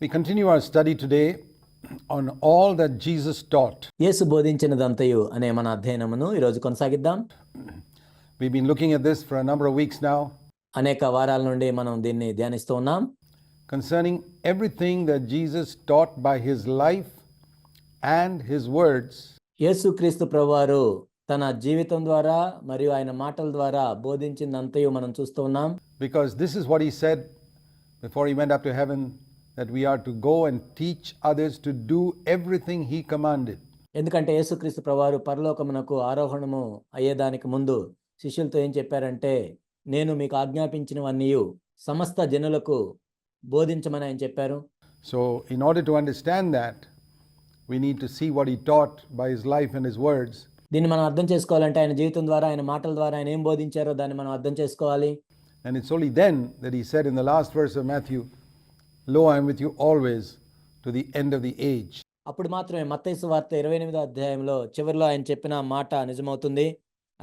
We continue our study today on all that Jesus taught. యేసు బోధించినదంతయు అనే మన అధ్యయనమును ఈరోజు కొనసాగిద్దాం. We've been looking at this for a number of weeks now. అనేక వారాల నుండి మనం దీన్ని ధ్యానిస్తూ ఉన్నాం. Concerning everything that Jesus taught by his life and his words. యేసుక్రీస్తు ప్రభువారు తన జీవితం ద్వారా మరియు ఆయన మాటల ద్వారా బోధించినంతయు మనం చూస్తూ ఉన్నాం. Because this is what he said before he went up to heaven, that we are to go and teach others to do everything he commanded. ఎందుకంటే యేసుక్రీస్తు ప్రభువారు పరలోకమునకు ఆరోహణము అయ్యేదానికి ముందు శిష్యులతో ఏం చెప్పారంటే, నేను మీకు ఆజ్ఞాపించినవన్నీ సమస్త జనులకు బోధించమని ఆయన చెప్పారు. So in order to understand that, we need to see what he taught by his life and his words. దీన్ని మనం అర్థం చేసుకోవాలంటే ఆయన జీవితం ద్వారా, ఆయన మాటల ద్వారా ఆయన ఏం బోధించారో దాన్ని మనం అర్థం చేసుకోవాలి. And it's only then that he said in the last verse of Matthew, Lo, I am with you always to the end of the age. అప్పుడు మాత్రమే మత్తయి సువార్త 28వ అధ్యాయంలో చివరిలో ఆయన చెప్పిన మాట నిజమవుతుంది.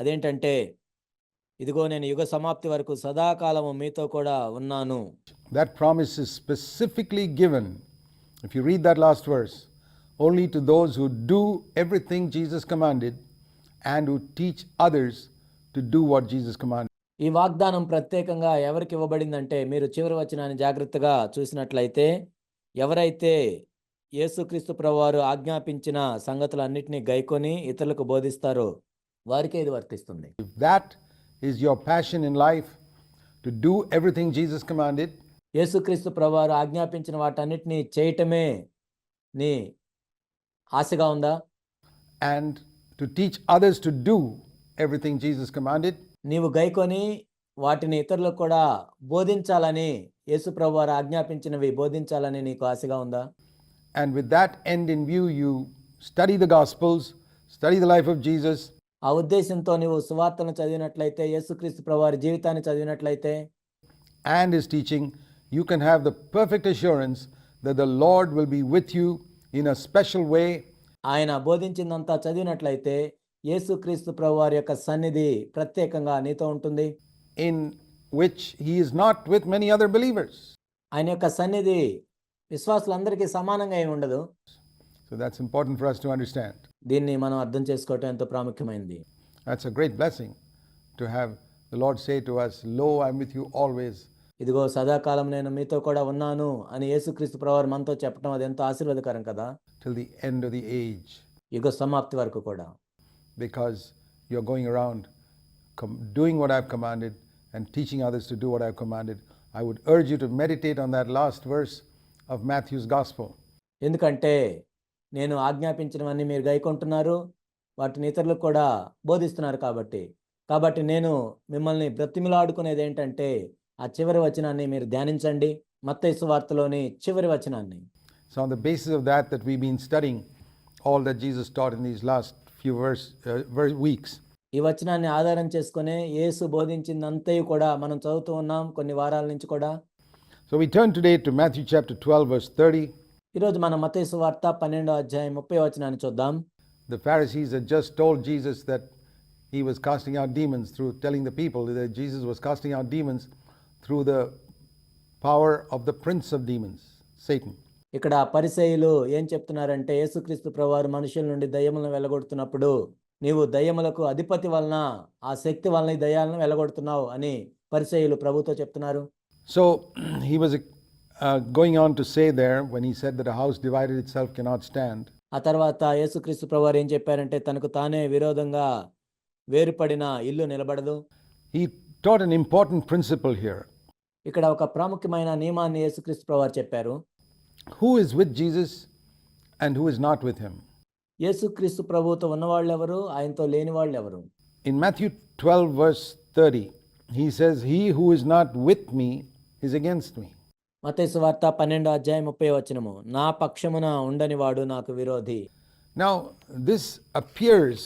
అదేంటంటే, ఇదిగో నేను యుగ సమాప్తి వరకు సదాకాలము మీతో కూడా ఉన్నాను. That promise is specifically given, if you read that last verse, only to those who do everything Jesus commanded and who teach others to do what Jesus commanded. ఈ వాగ్దానం ప్రత్యేకంగా ఎవరికి ఇవ్వబడిందంటే, మీరు చివరి వచనాన్ని జాగ్రత్తగా చూసినట్లయితే, ఎవరైతే యేసుక్రీస్తు ప్రభువారు ఆజ్ఞాపించిన సంగతులన్నిటినీ గైకొని ఇతరులకు బోధిస్తారో వారికే ఇది వర్తిస్తుంది. If that is your passion in life, to do everything Jesus commanded, యేసుక్రీస్తు ప్రభువారు ఆజ్ఞాపించిన వాటన్నిటినీ చేయటమే నీ ఆశగా ఉందా? and to teach others to do everything Jesus commanded, నీవు గైకొని వాటిని ఇతరులకు కూడా బోధించాలని, యేసు ప్రభువారు ఆజ్ఞాపించినవి బోధించాలని నీకు ఆశగా ఉందా? and with that end in view, you study the Gospels, study the life of Jesus, ఆ ఉద్దేశంతో నీవు సువార్తను చదివినట్లయితే, యేసుక్రీస్తు ప్రభువారి జీవితాన్ని చదివినట్లయితే and his teaching, you can have the perfect assurance that the Lord will be with you in a special way. ఆయన బోధించిందంతా చదివినట్లయితే యేసుక్రీస్తు ప్రభువారి యొక్క సన్నిధి ప్రత్యేకంగా నీతో ఉంటుంది. in which he is not with many other believers. ఆయన యొక్క సన్నిధి విశ్వాసులందరికీ సమానంగా ఏమి ఉండదు. So that's important for us to understand. దీన్ని మనం అర్థం చేసుకోవటం ఎంతో ప్రాముఖ్యమైనది. That's a great blessing to have the Lord say to us, Lo, I'm with you always. ఇదిగో సదాకాలం నేను మీతో కూడా ఉన్నాను అని యేసుక్రీస్తు ప్రభువారు మనతో చెప్పడం అది ఎంతో ఆశీర్వాదకరం కదా. Till the end of the age. యుగ సమాప్తి వరకు కూడా. Because you're going around doing what I've commanded and teaching others to do what I've commanded. I would urge you to meditate on that last verse of Matthew's Gospel. ఎందుకంటే నేను ఆజ్ఞాపించినవన్నీ మీరు గైకొంటున్నారు, వాటిని ఇతరులకు కూడా బోధిస్తున్నారు కాబట్టి నేను మిమ్మల్ని బ్రతిమిలాడుకునేది ఏంటంటే, ఆ చివరి వచనాన్ని మీరు ధ్యానించండి, మత్తయి సువార్తలోని చివరి వచనాన్ని. So on the basis of that we've been studying all that Jesus taught in these last few weeks. ఈ వచనాన్ని ఆధారం చేసుకునే యేసు బోధించిందంతయు కూడా మనం చదువుతూ ఉన్నాం కొన్ని వారాల నుంచి కూడా. So we turn today to Matthew chapter 12 verse 30. ఈరోజు మనం మత్తయి సువార్త 12వ అధ్యాయం 30వ వచనాన్ని చూద్దాం. The Pharisees had just told Jesus that he was casting out demons through telling the people that Jesus was casting out demons through the power of the prince of demons, Satan. ఇక్కడ పరిసయ్యులు ఏం చెప్తున్నారంటే, యేసుక్రీస్తు ప్రభువారు మనుషుల నుండి దయ్యములను వెళ్ళగొడుతున్నప్పుడు నీవు దయ్యములకు అధిపతి వలన, ఆ శక్తి వలన ఈ దయ్యాలను వెళ్ళగొడుతున్నావు అని పరిసయ్యులు ప్రభుతో చెప్తున్నారు. So he was going on to say there, when he said that a house divided itself cannot stand. ఆ తర్వాత యేసుక్రీస్తు ప్రభువారు ఏం చెప్పారంటే, తనకు తానే విరోధంగా వేరుపడిన ఇల్లు నిలబడదు. He taught an important principle here. ఇక్కడ ఒక ప్రాముఖ్యమైన నియమాన్ని యేసుక్రీస్తు ప్రభువారు చెప్పారు. Who is with Jesus and who is not with him? యేసుక్రీస్తు ప్రభువుతో ఉన్నవాళ్ళు ఎవరు, ఆయనతో లేని వాళ్ళు ఎవరు? In Matthew 12 verse 30, he says, he who is not with me is against me. మత్తయి సువార్త 12వ అధ్యాయం 30వ వచనము, నా పక్షమున ఉండనివాడు నాకు విరోధి. Now this appears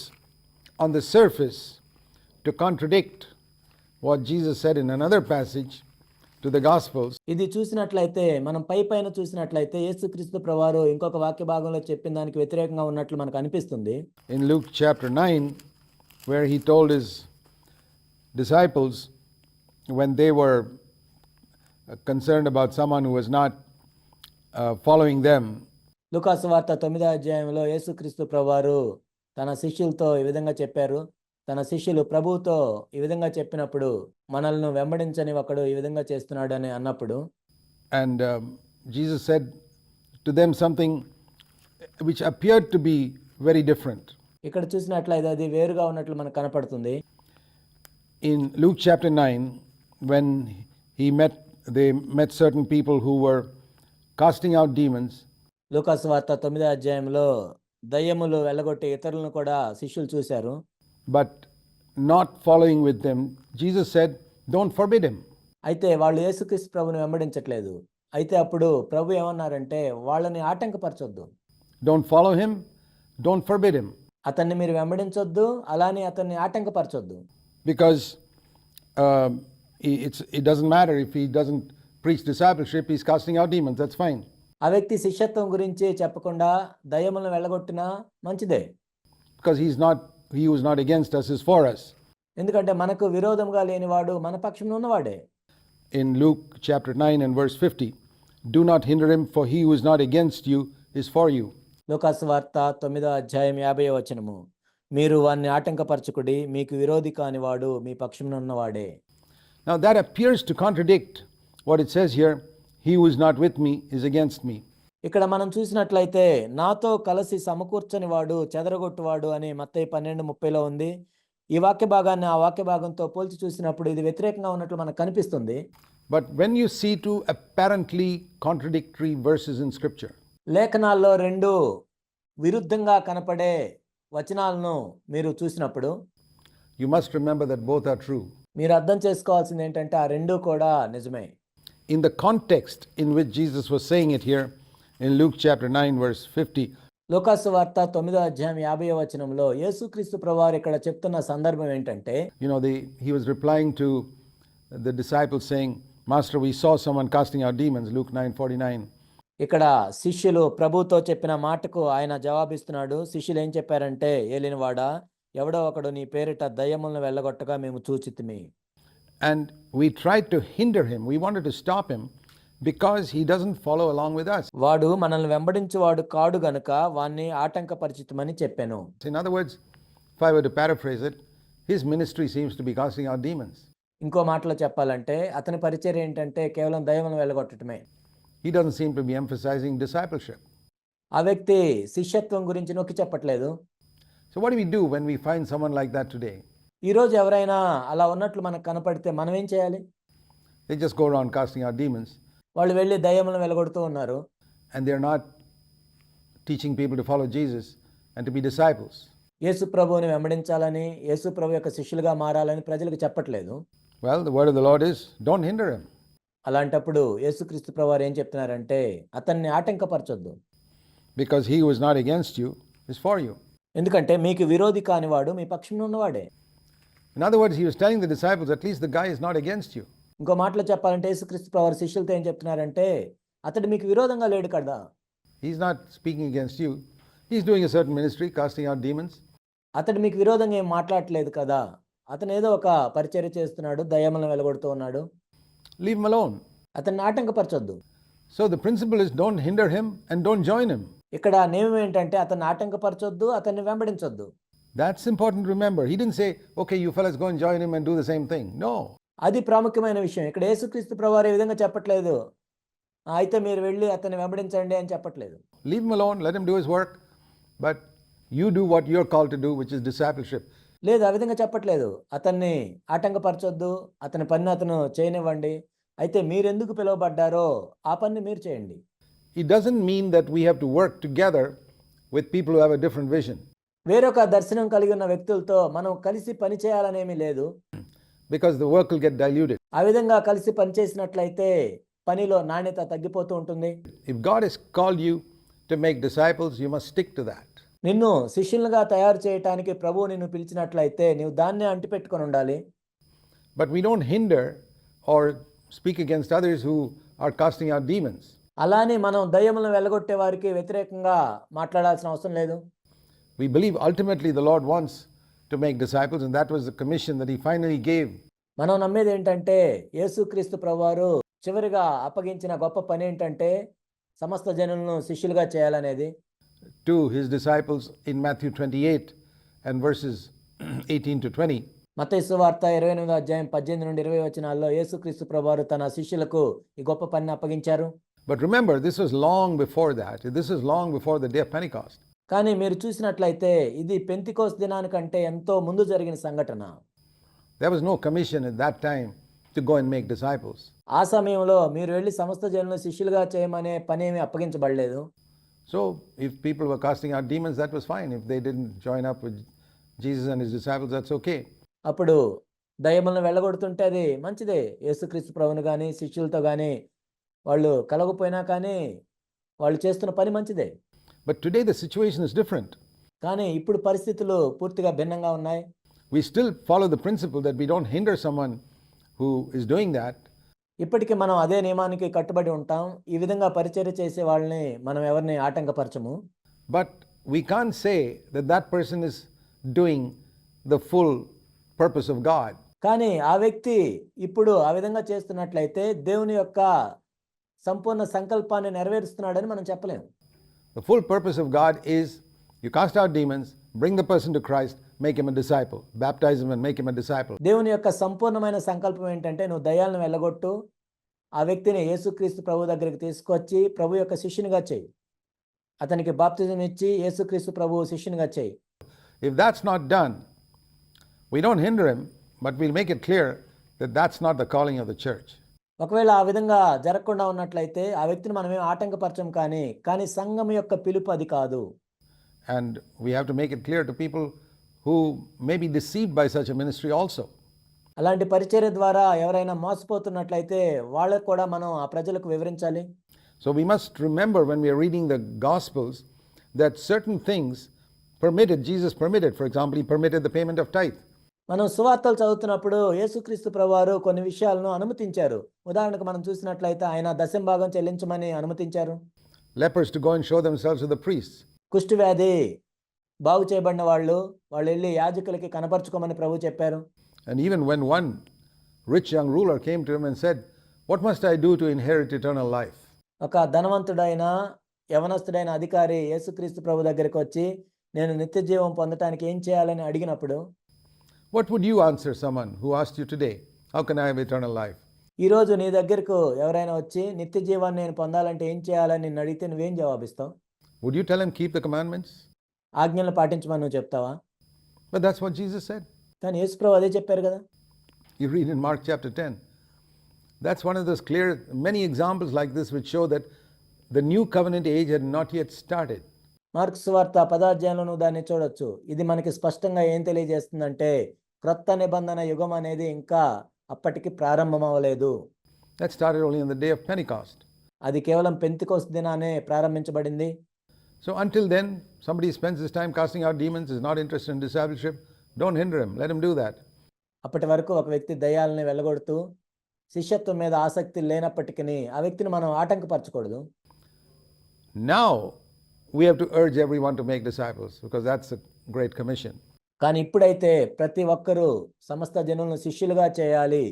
on the surface to contradict what Jesus said in another passage to the Gospels. ఇది చూసినట్లయితే, మనం పైన చూసినట్లయితే యేసుక్రీస్తు ప్రభువారు ఇంకొక వాక్య భాగంలో చెప్పిన దానికి వ్యతిరేకంగా ఉన్నట్లు మనకు అనిపిస్తుంది. In Luke chapter 9, where he told his disciples when they were concerned about someone who was not following them. లూకాసు వార్త 9వ అధ్యాయంలో యేసుక్రీస్తు ప్రభువారు తన శిష్యులతో ఈ విధంగా చెప్పారు. తన శిష్యులు ప్రభువుతో ఈ విధంగా చెప్పినప్పుడు, మనల్ని వెంబడించని ఒకడు ఈ విధంగా చేస్తున్నాడు అని అన్నప్పుడు, And Jesus said to them something which appeared to be very different. ఇక్కడ చూసినట్లయితే అది వేరుగా ఉన్నట్లు మనకు కనపడుతుంది. In Luke chapter 9, when they met certain people who were casting out demons, లూకాసు వార్త 9వ అధ్యాయంలో దయ్యములు వెళ్ళగొట్టే ఇతరులను కూడా శిష్యులు చూశారు. but not following with them, Jesus said, don't forbid him. అయితే వాళ్ళు యేసుక్రీస్తు ప్రభుని వెంబడించట్లేదు. అయితే అప్పుడు ప్రభు ఏమన్నారంటే, వాళ్ళని ఆటంకపరచొద్దు, Don't follow him, don't forbid him. అతన్ని మీరు వెంబడించొద్దు, అలానే అతన్ని ఆటంకపరచొద్దు. Because it doesn't matter if he doesn't preach discipleship, he's casting out demons, that's fine. ఆ వ్యక్తి శిష్యత్వం గురించి చెప్పకుండా దయ్యములను వెళ్ళగొట్టినా మంచిదే. Because he who is not against us is for us. ఎందుకంటే మనకు విరోధంగా లేనివాడు మన పక్షంలో ఉన్నవాడే. In Luke chapter 9 and verse 50, do not hinder him, for he who is not against you is for you. లూకాసు వార్త 9వ అధ్యాయం 50వ వచనము, మీరు వారిని ఆటంకపరచుకుడి, మీకు విరోధి కానివాడు మీ పక్షంలో ఉన్నవాడే. Now that appears to contradict what it says here, he who is not with me is against me. ఇక్కడ మనం చూసినట్లయితే, నాతో కలిసి సమకూర్చని వాడు చెదరగొట్టువాడు అని మత్తయి 12:30లో ఉంది. ఈ వాక్య భాగాన్ని ఆ వాక్య భాగంతో పోల్చి చూసినప్పుడు ఇది వ్యతిరేకంగా ఉన్నట్లు మనకు కనిపిస్తుంది. But when you see two apparently contradictory verses in scripture, లేఖనాల్లో రెండు విరుద్ధంగా కనపడే వచనాలను మీరు చూసినప్పుడు you must remember that both are true. మీరు అర్థం చేసుకోవాల్సింది ఏంటంటే, ఆ రెండు కూడా నిజమే. In the context in which Jesus was saying it here, in Luke chapter 9 verse 50, లూకాసు వార్త 9వ అధ్యాయం 50వ వచనంలో యేసుక్రీస్తు ప్రభువారు ఇక్కడ చెప్తున్న సందర్భం ఏంటంటే, he was replying to the disciples saying, Master, we saw someone casting out demons, Luke 9:49. ఇక్కడ శిష్యులు ప్రభుతో చెప్పిన మాటకు ఆయన జవాబిస్తున్నాడు. శిష్యులు ఏం చెప్పారంటే, ఏలినవాడా, ఎవడో ఒకడు నీ పేరిట దయ్యములను వెళ్ళగొట్టగా మేము చూచితిమి. And we tried to hinder him. We wanted to stop him because he doesn't follow along with us. వాడు మనల్ని వెంబడించువాడు కాడు గనుక వాణ్ణి ఆటంకపరిచితమని చెప్పాను. In other words, if I were to paraphrase it, his ministry seems to be casting out demons. ఇంకో మాటలో చెప్పాలంటే, అతని పరిచర్య ఏంటంటే కేవలం దయ్యములను వెళ్ళగొట్టడమే. He doesn't seem to be emphasizing discipleship. ఆ వ్యక్తి శిష్యత్వం గురించి నొక్కి చెప్పట్లేదు. So what do we do when we find someone like that today? ఈరోజు ఎవరైనా అలా ఉన్నట్లు మనకు కనపడితే మనం ఏం చేయాలి? They just go around casting out demons. వాళ్ళు వెళ్ళి దయ్యములను వెళ్ళగొడుతూ ఉన్నారు. And they're not teaching people to follow Jesus and to be disciples. యేసు ప్రభువుని వెంబడించాలని, యేసు ప్రభు యొక్క శిష్యులుగా మారాలని ప్రజలకు చెప్పట్లేదు. Well, the word of the Lord is, don't hinder him. అలాంటప్పుడు యేసుక్రీస్తు ప్రభువారు ఏం చెప్తున్నారంటే, అతన్ని ఆటంకపరచొద్దు, Because he who is not against you is for you. ఎందుకంటే మీకు విరోధి కానివాడు మీ పక్షంలో ఉన్నవాడే. In other words, he was telling the disciples, at least the guy is not against you. ఇంకో మాటలో చెప్పాలంటే, యేసుక్రీస్తు ప్రభువారు శిష్యులతో ఏం చెప్తున్నారంటే, అతడు మీకు విరోధంగా లేడు కదా. He's not speaking against you. He's doing a certain ministry, casting out demons. అతడు మీకు విరోధంగా ఏం మాట్లాడట్లేదు కదా. అతను ఏదో ఒక పరిచర్య చేస్తున్నాడు, దయ్యములను వెలగొడుతూ ఉన్నాడు. Leave him alone. అతన్ని ఆటంకపరచొద్దు. So the principle is, don't hinder him and don't join him. ఇక్కడ నియమం ఏంటంటే, అతన్ని ఆటంకపరచొద్దు, అతన్ని వెంబడించొద్దు. That's important to remember. He didn't say, okay, you fellas go and join him and do the same thing. No. అది ప్రాముఖ్యమైన విషయం. ఇక్కడ యేసుక్రీస్తు ప్రభువారు ఈ విధంగా చెప్పట్లేదు, అయితే మీరు వెళ్ళి అతన్ని వెంబడించండి అని చెప్పట్లేదు. Leave him alone, let him do his work, but you do what you're called to do, which is discipleship. లేదు, ఆ విధంగా చెప్పట్లేదు. అతన్ని ఆటంకపరచొద్దు, అతని పని అతను చేయనివ్వండి, అయితే మీరెందుకు పిలువబడ్డారో ఆ పని మీరు చేయండి. It doesn't mean that we have to work together with people who have a different vision. వేరొక దర్శనం కలిగి ఉన్న వ్యక్తులతో మనం కలిసి పని చేయాలనేమీ లేదు. Because the work will get diluted. ఆ విధంగా కలిసి పనిచేసినట్లయితే పనిలో నాణ్యత తగ్గిపోతూ ఉంటుంది. If God has called you to make disciples, you must stick to that. నిన్ను శిష్యులుగా తయారు చేయడానికి ప్రభువు నిన్ను పిలిచినట్లయితే నీవు దాన్నే అంటిపెట్టుకొని ఉండాలి. But we don't hinder or speak against others who are casting out demons. అలానే మనం దయ్యములను వెళ్ళగొట్టే వారికి వ్యతిరేకంగా మాట్లాడాల్సిన అవసరం లేదు. We believe ultimately the Lord wants to make disciples, and that was the commission that he finally gave. మనం నమ్మేది ఏంటంటే, యేసుక్రీస్తు ప్రభువారు చివరిగా అప్పగించిన గొప్ప పని ఏంటంటే సమస్త జనులను శిష్యులుగా చేయాలనేది? to his disciples in Matthew 28 and verses 18 to 20. మత్తయి సువార్త 28వ అధ్యాయం 18 నుండి 20 వచనాల్లో యేసుక్రీస్తు ప్రభువారు తన శిష్యులకు ఈ గొప్ప పనిని అప్పగించారు. But remember, this was long before that. This is long before the day of Pentecost. కానీ మీరు చూసినట్లయితే ఇది పెంతికోస్తు దినానికంటే ఎంతో ముందు జరిగిన సంఘటన. There was no commission at that time to go and make disciples. ఆ సమయంలో మీరు వెళ్ళి సమస్త జనులను శిష్యులుగా చేయమనే పని ఏమీ అప్పగించబడలేదు. So if people were casting out demons, that was fine. If they didn't join up with Jesus and his disciples, that's okay. అప్పుడు దయ్యములను వెళ్ళగొడుతుంటే అది మంచిదే. యేసుక్రీస్తు ప్రభువును కానీ శిష్యులతో కానీ వాళ్ళు కలగపోయినా కానీ వాళ్ళు చేస్తున్న పని మంచిదే. But today the situation is different. కానీ ఇప్పుడు పరిస్థితులు పూర్తిగా భిన్నంగా ఉన్నాయి. We still follow the principle that we don't hinder someone who is doing that. ఇప్పటికీ మనం అదే నియమానికి కట్టుబడి ఉంటాం. ఈ విధంగా పరిచర్య చేసే వాళ్ళని మనం ఎవరిని ఆటంకపరచము. But we can't say that that person is doing the full purpose of God. కానీ ఆ వ్యక్తి ఇప్పుడు ఆ విధంగా చేస్తున్నట్లయితే దేవుని యొక్క సంపూర్ణ సంకల్పాన్ని నెరవేరుస్తున్నాడని మనం చెప్పలేము. The full purpose of God is you cast out demons, bring the person to Christ, make him a disciple, baptize him and make him a disciple. దేవుని యొక్క సంపూర్ణమైన సంకల్పం ఏంటంటే నువ్వు దయ్యాలను వెళ్ళగొట్టు, ఆ వ్యక్తిని యేసుక్రీస్తు ప్రభు దగ్గరికి తీసుకొచ్చి ప్రభు యొక్క శిష్యునిగా చేయి. అతనికి బాప్తిజం ఇచ్చి యేసుక్రీస్తు ప్రభు శిష్యునిగా చేయి. If that's not done, we don't hinder him, but we'll make it clear that that's not the calling of the church. ఒకవేళ ఆ విధంగా జరగకుండా ఉన్నట్లయితే ఆ వ్యక్తిని మనం ఏం ఆటంకపరచం, కానీ సంఘం యొక్క పిలుపు అది కాదు. And we have to make it clear to people who may be deceived by such a ministry also. అలాంటి పరిచర్య ద్వారా ఎవరైనా మోసపోతున్నట్లయితే వాళ్ళకు కూడా మనం ఆ ప్రజలకు వివరించాలి. So we must remember when we are reading the Gospels that certain things permitted, Jesus permitted. For example, he permitted the payment of tithe. మనం సువార్తలు చదువుతున్నప్పుడు యేసుక్రీస్తు ప్రభువారు కొన్ని విషయాలను అనుమతించారు. ఉదాహరణకు మనం చూసినట్లయితే ఆయన దశంభాగం చెల్లించమని అనుమతించారు. Lepers to go and show themselves to the priests. కుష్టు వ్యాధి బాగు చేయబడిన వాళ్ళు వెళ్ళి యాజకులకి కనపరుచుకోమని ప్రభు చెప్పారు. And even when one rich young ruler came to him and said, "What must I do to inherit eternal life?" ఒక ధనవంతుడైన యవనస్తుడైన అధికారి యేసుక్రీస్తు ప్రభు దగ్గరికి వచ్చి నేను నిత్య జీవం పొందటానికి ఏం చేయాలని అడిగినప్పుడు, What would you answer someone who asked you today, "How can I have eternal life?" ఈరోజు నీ దగ్గరకు ఎవరైనా వచ్చి నిత్య జీవాన్ని నేను పొందాలంటే ఏం చేయాలని నిన్ను అడిగితే నువ్వేం జవాబిస్తావు? Would you tell him keep the commandments? ఆజ్ఞలను పాటించమని నువ్వు చెప్తావా? But that's what Jesus said. కానీ యేసు ప్రభు అదే చెప్పారు కదా. You read in Mark chapter 10. That's one of those clear, many examples like this which show that the new covenant age had not yet started. Mark సువార్త 10వ అధ్యాయంలో నువ్వు దాన్ని చూడొచ్చు. ఇది మనకి స్పష్టంగా ఏం తెలియజేస్తుందంటే క్రొత్త నిబంధన యుగం అనేది ఇంకా అప్పటికి ప్రారంభం అవ్వలేదు. That started only on the day of Pentecost. అది కేవలం పెంతెకోస్తు దినానే ప్రారంభించబడింది. So until then, somebody spends his time casting out demons, is not interested in discipleship, don't hinder him, let him do that. అప్పటి వరకు ఒక వ్యక్తి దయ్యాలని వెళ్ళగొడుతూ శిష్యత్వం మీద ఆసక్తి లేనప్పటికీ ఆ వ్యక్తిని మనం ఆటంకపరచకూడదు. Now we have to urge everyone to make disciples because that's a great commission. కానీ ఇప్పుడైతే ప్రతి ఒక్కరూ సమస్త జనులను శిష్యులుగా చేయాలి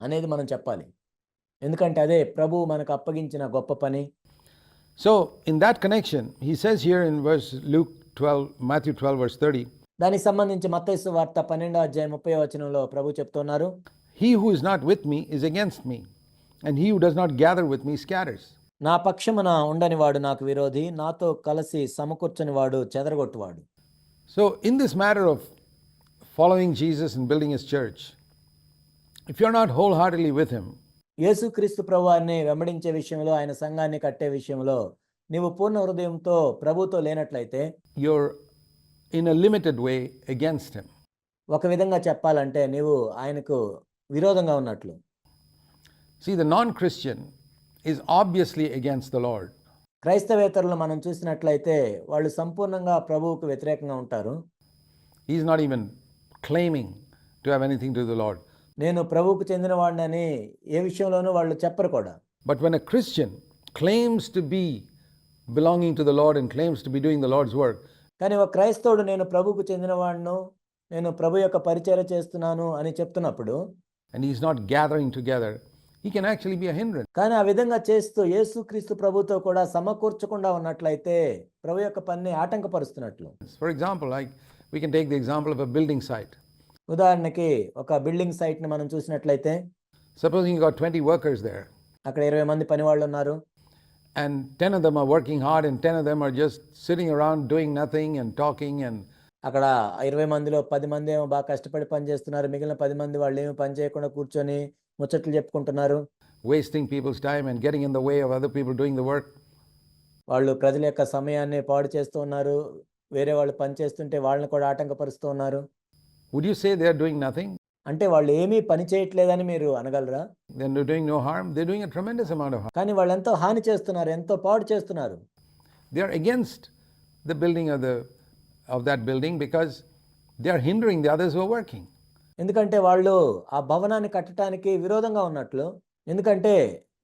అనేది మనం చెప్పాలి. ఎందుకంటే అదే ప్రభువు మనకు అప్పగించిన గొప్ప పని. So in that connection, he says here in Matthew 12 verse 30, దానికి సంబంధించి మత్తయి సువార్త 12వ అధ్యాయం 30వ వచనంలో ప్రభు చెప్తున్నారు, "He who is not with me is against me, and he who does not gather with me scatters." నా పక్షమున ఉండని వాడు నాకు విరోధి, నాతో కలిసి సమకూర్చని వాడు చెదరగొట్టువాడు. So in this matter of following Jesus and building his church, if you're not wholeheartedly with him, యేసుక్రీస్తు ప్రభువారిని వెంబడించే విషయంలో, ఆయన సంఘాన్ని కట్టే విషయంలో నీవు పూర్ణ హృదయంతో ప్రభుతో లేనట్లయితే you're in a limited way against him. ఒక విధంగా చెప్పాలంటే నీవు ఆయనకు విరోధంగా ఉన్నట్లు. See, the non-Christian is obviously against the Lord. క్రైస్తవేతరులు మనం చూసినట్లయితే వాళ్ళు సంపూర్ణంగా ప్రభువుకు వ్యతిరేకంగా ఉంటారు. He's not even claiming to have anything to do with the Lord. నేను ప్రభువుకు చెందిన వాడినని ఏ విషయంలోనూ వాళ్ళు చెప్పరు కూడా. But when a Christian claims to be belonging to the Lord and claims to be doing the Lord's work, కానీ ఒక క్రైస్తవుడు నేను ప్రభువుకు చెందిన వాడిను, నేను ప్రభు యొక్క పరిచర్య చేస్తున్నాను అని చెప్తున్నప్పుడు, and he's not gathering together, he can actually be a hindrance. కానీ ఆ విధంగా చేస్తూ యేసుక్రీస్తు ప్రభుతో కూడా సమకూర్చకుండా ఉన్నట్లయితే ప్రభు యొక్క పనిని ఆటంకపరుస్తున్నట్లు. For example, like we can take the example of a building site. ఉదాహరణకి ఒక బిల్డింగ్ సైట్ని మనం చూసినట్లయితే Supposing you got 20 workers there, అక్కడ 20 మంది పని వాళ్ళు ఉన్నారు. and 10 of them are working hard and 10 of them are just sitting around doing nothing and talking and అక్కడ 20 మందిలో 10 మంది ఏమో బాగా కష్టపడి పని చేస్తున్నారు. మిగిలిన 10 మంది వాళ్ళు ఏమీ పని చేయకుండా కూర్చొని ముచ్చట్లు చెప్పుకుంటున్నారు. wasting people's time and getting in the way of other people doing the work. వాళ్ళు ప్రజల యొక్క సమయాన్ని పాడు చేస్తూ ఉన్నారు. వేరే వాళ్ళు పని చేస్తుంటే వాళ్ళని కూడా ఆటంకపరుస్తూ ఉన్నారు. Would you say they are doing nothing? అంటే వాళ్ళు ఏమీ పని చేయట్లేదని మీరు అనగలరా? They're doing no harm. They're doing a tremendous amount of harm. కానీ వాళ్ళు ఎంతో హాని చేస్తున్నారు, ఎంతో పాడు చేస్తున్నారు. They are against the building of that building because they are hindering the others who are working. ఎందుకంటే వాళ్ళు ఆ భవనాన్ని కట్టడానికి విరోధంగా ఉన్నట్లు. ఎందుకంటే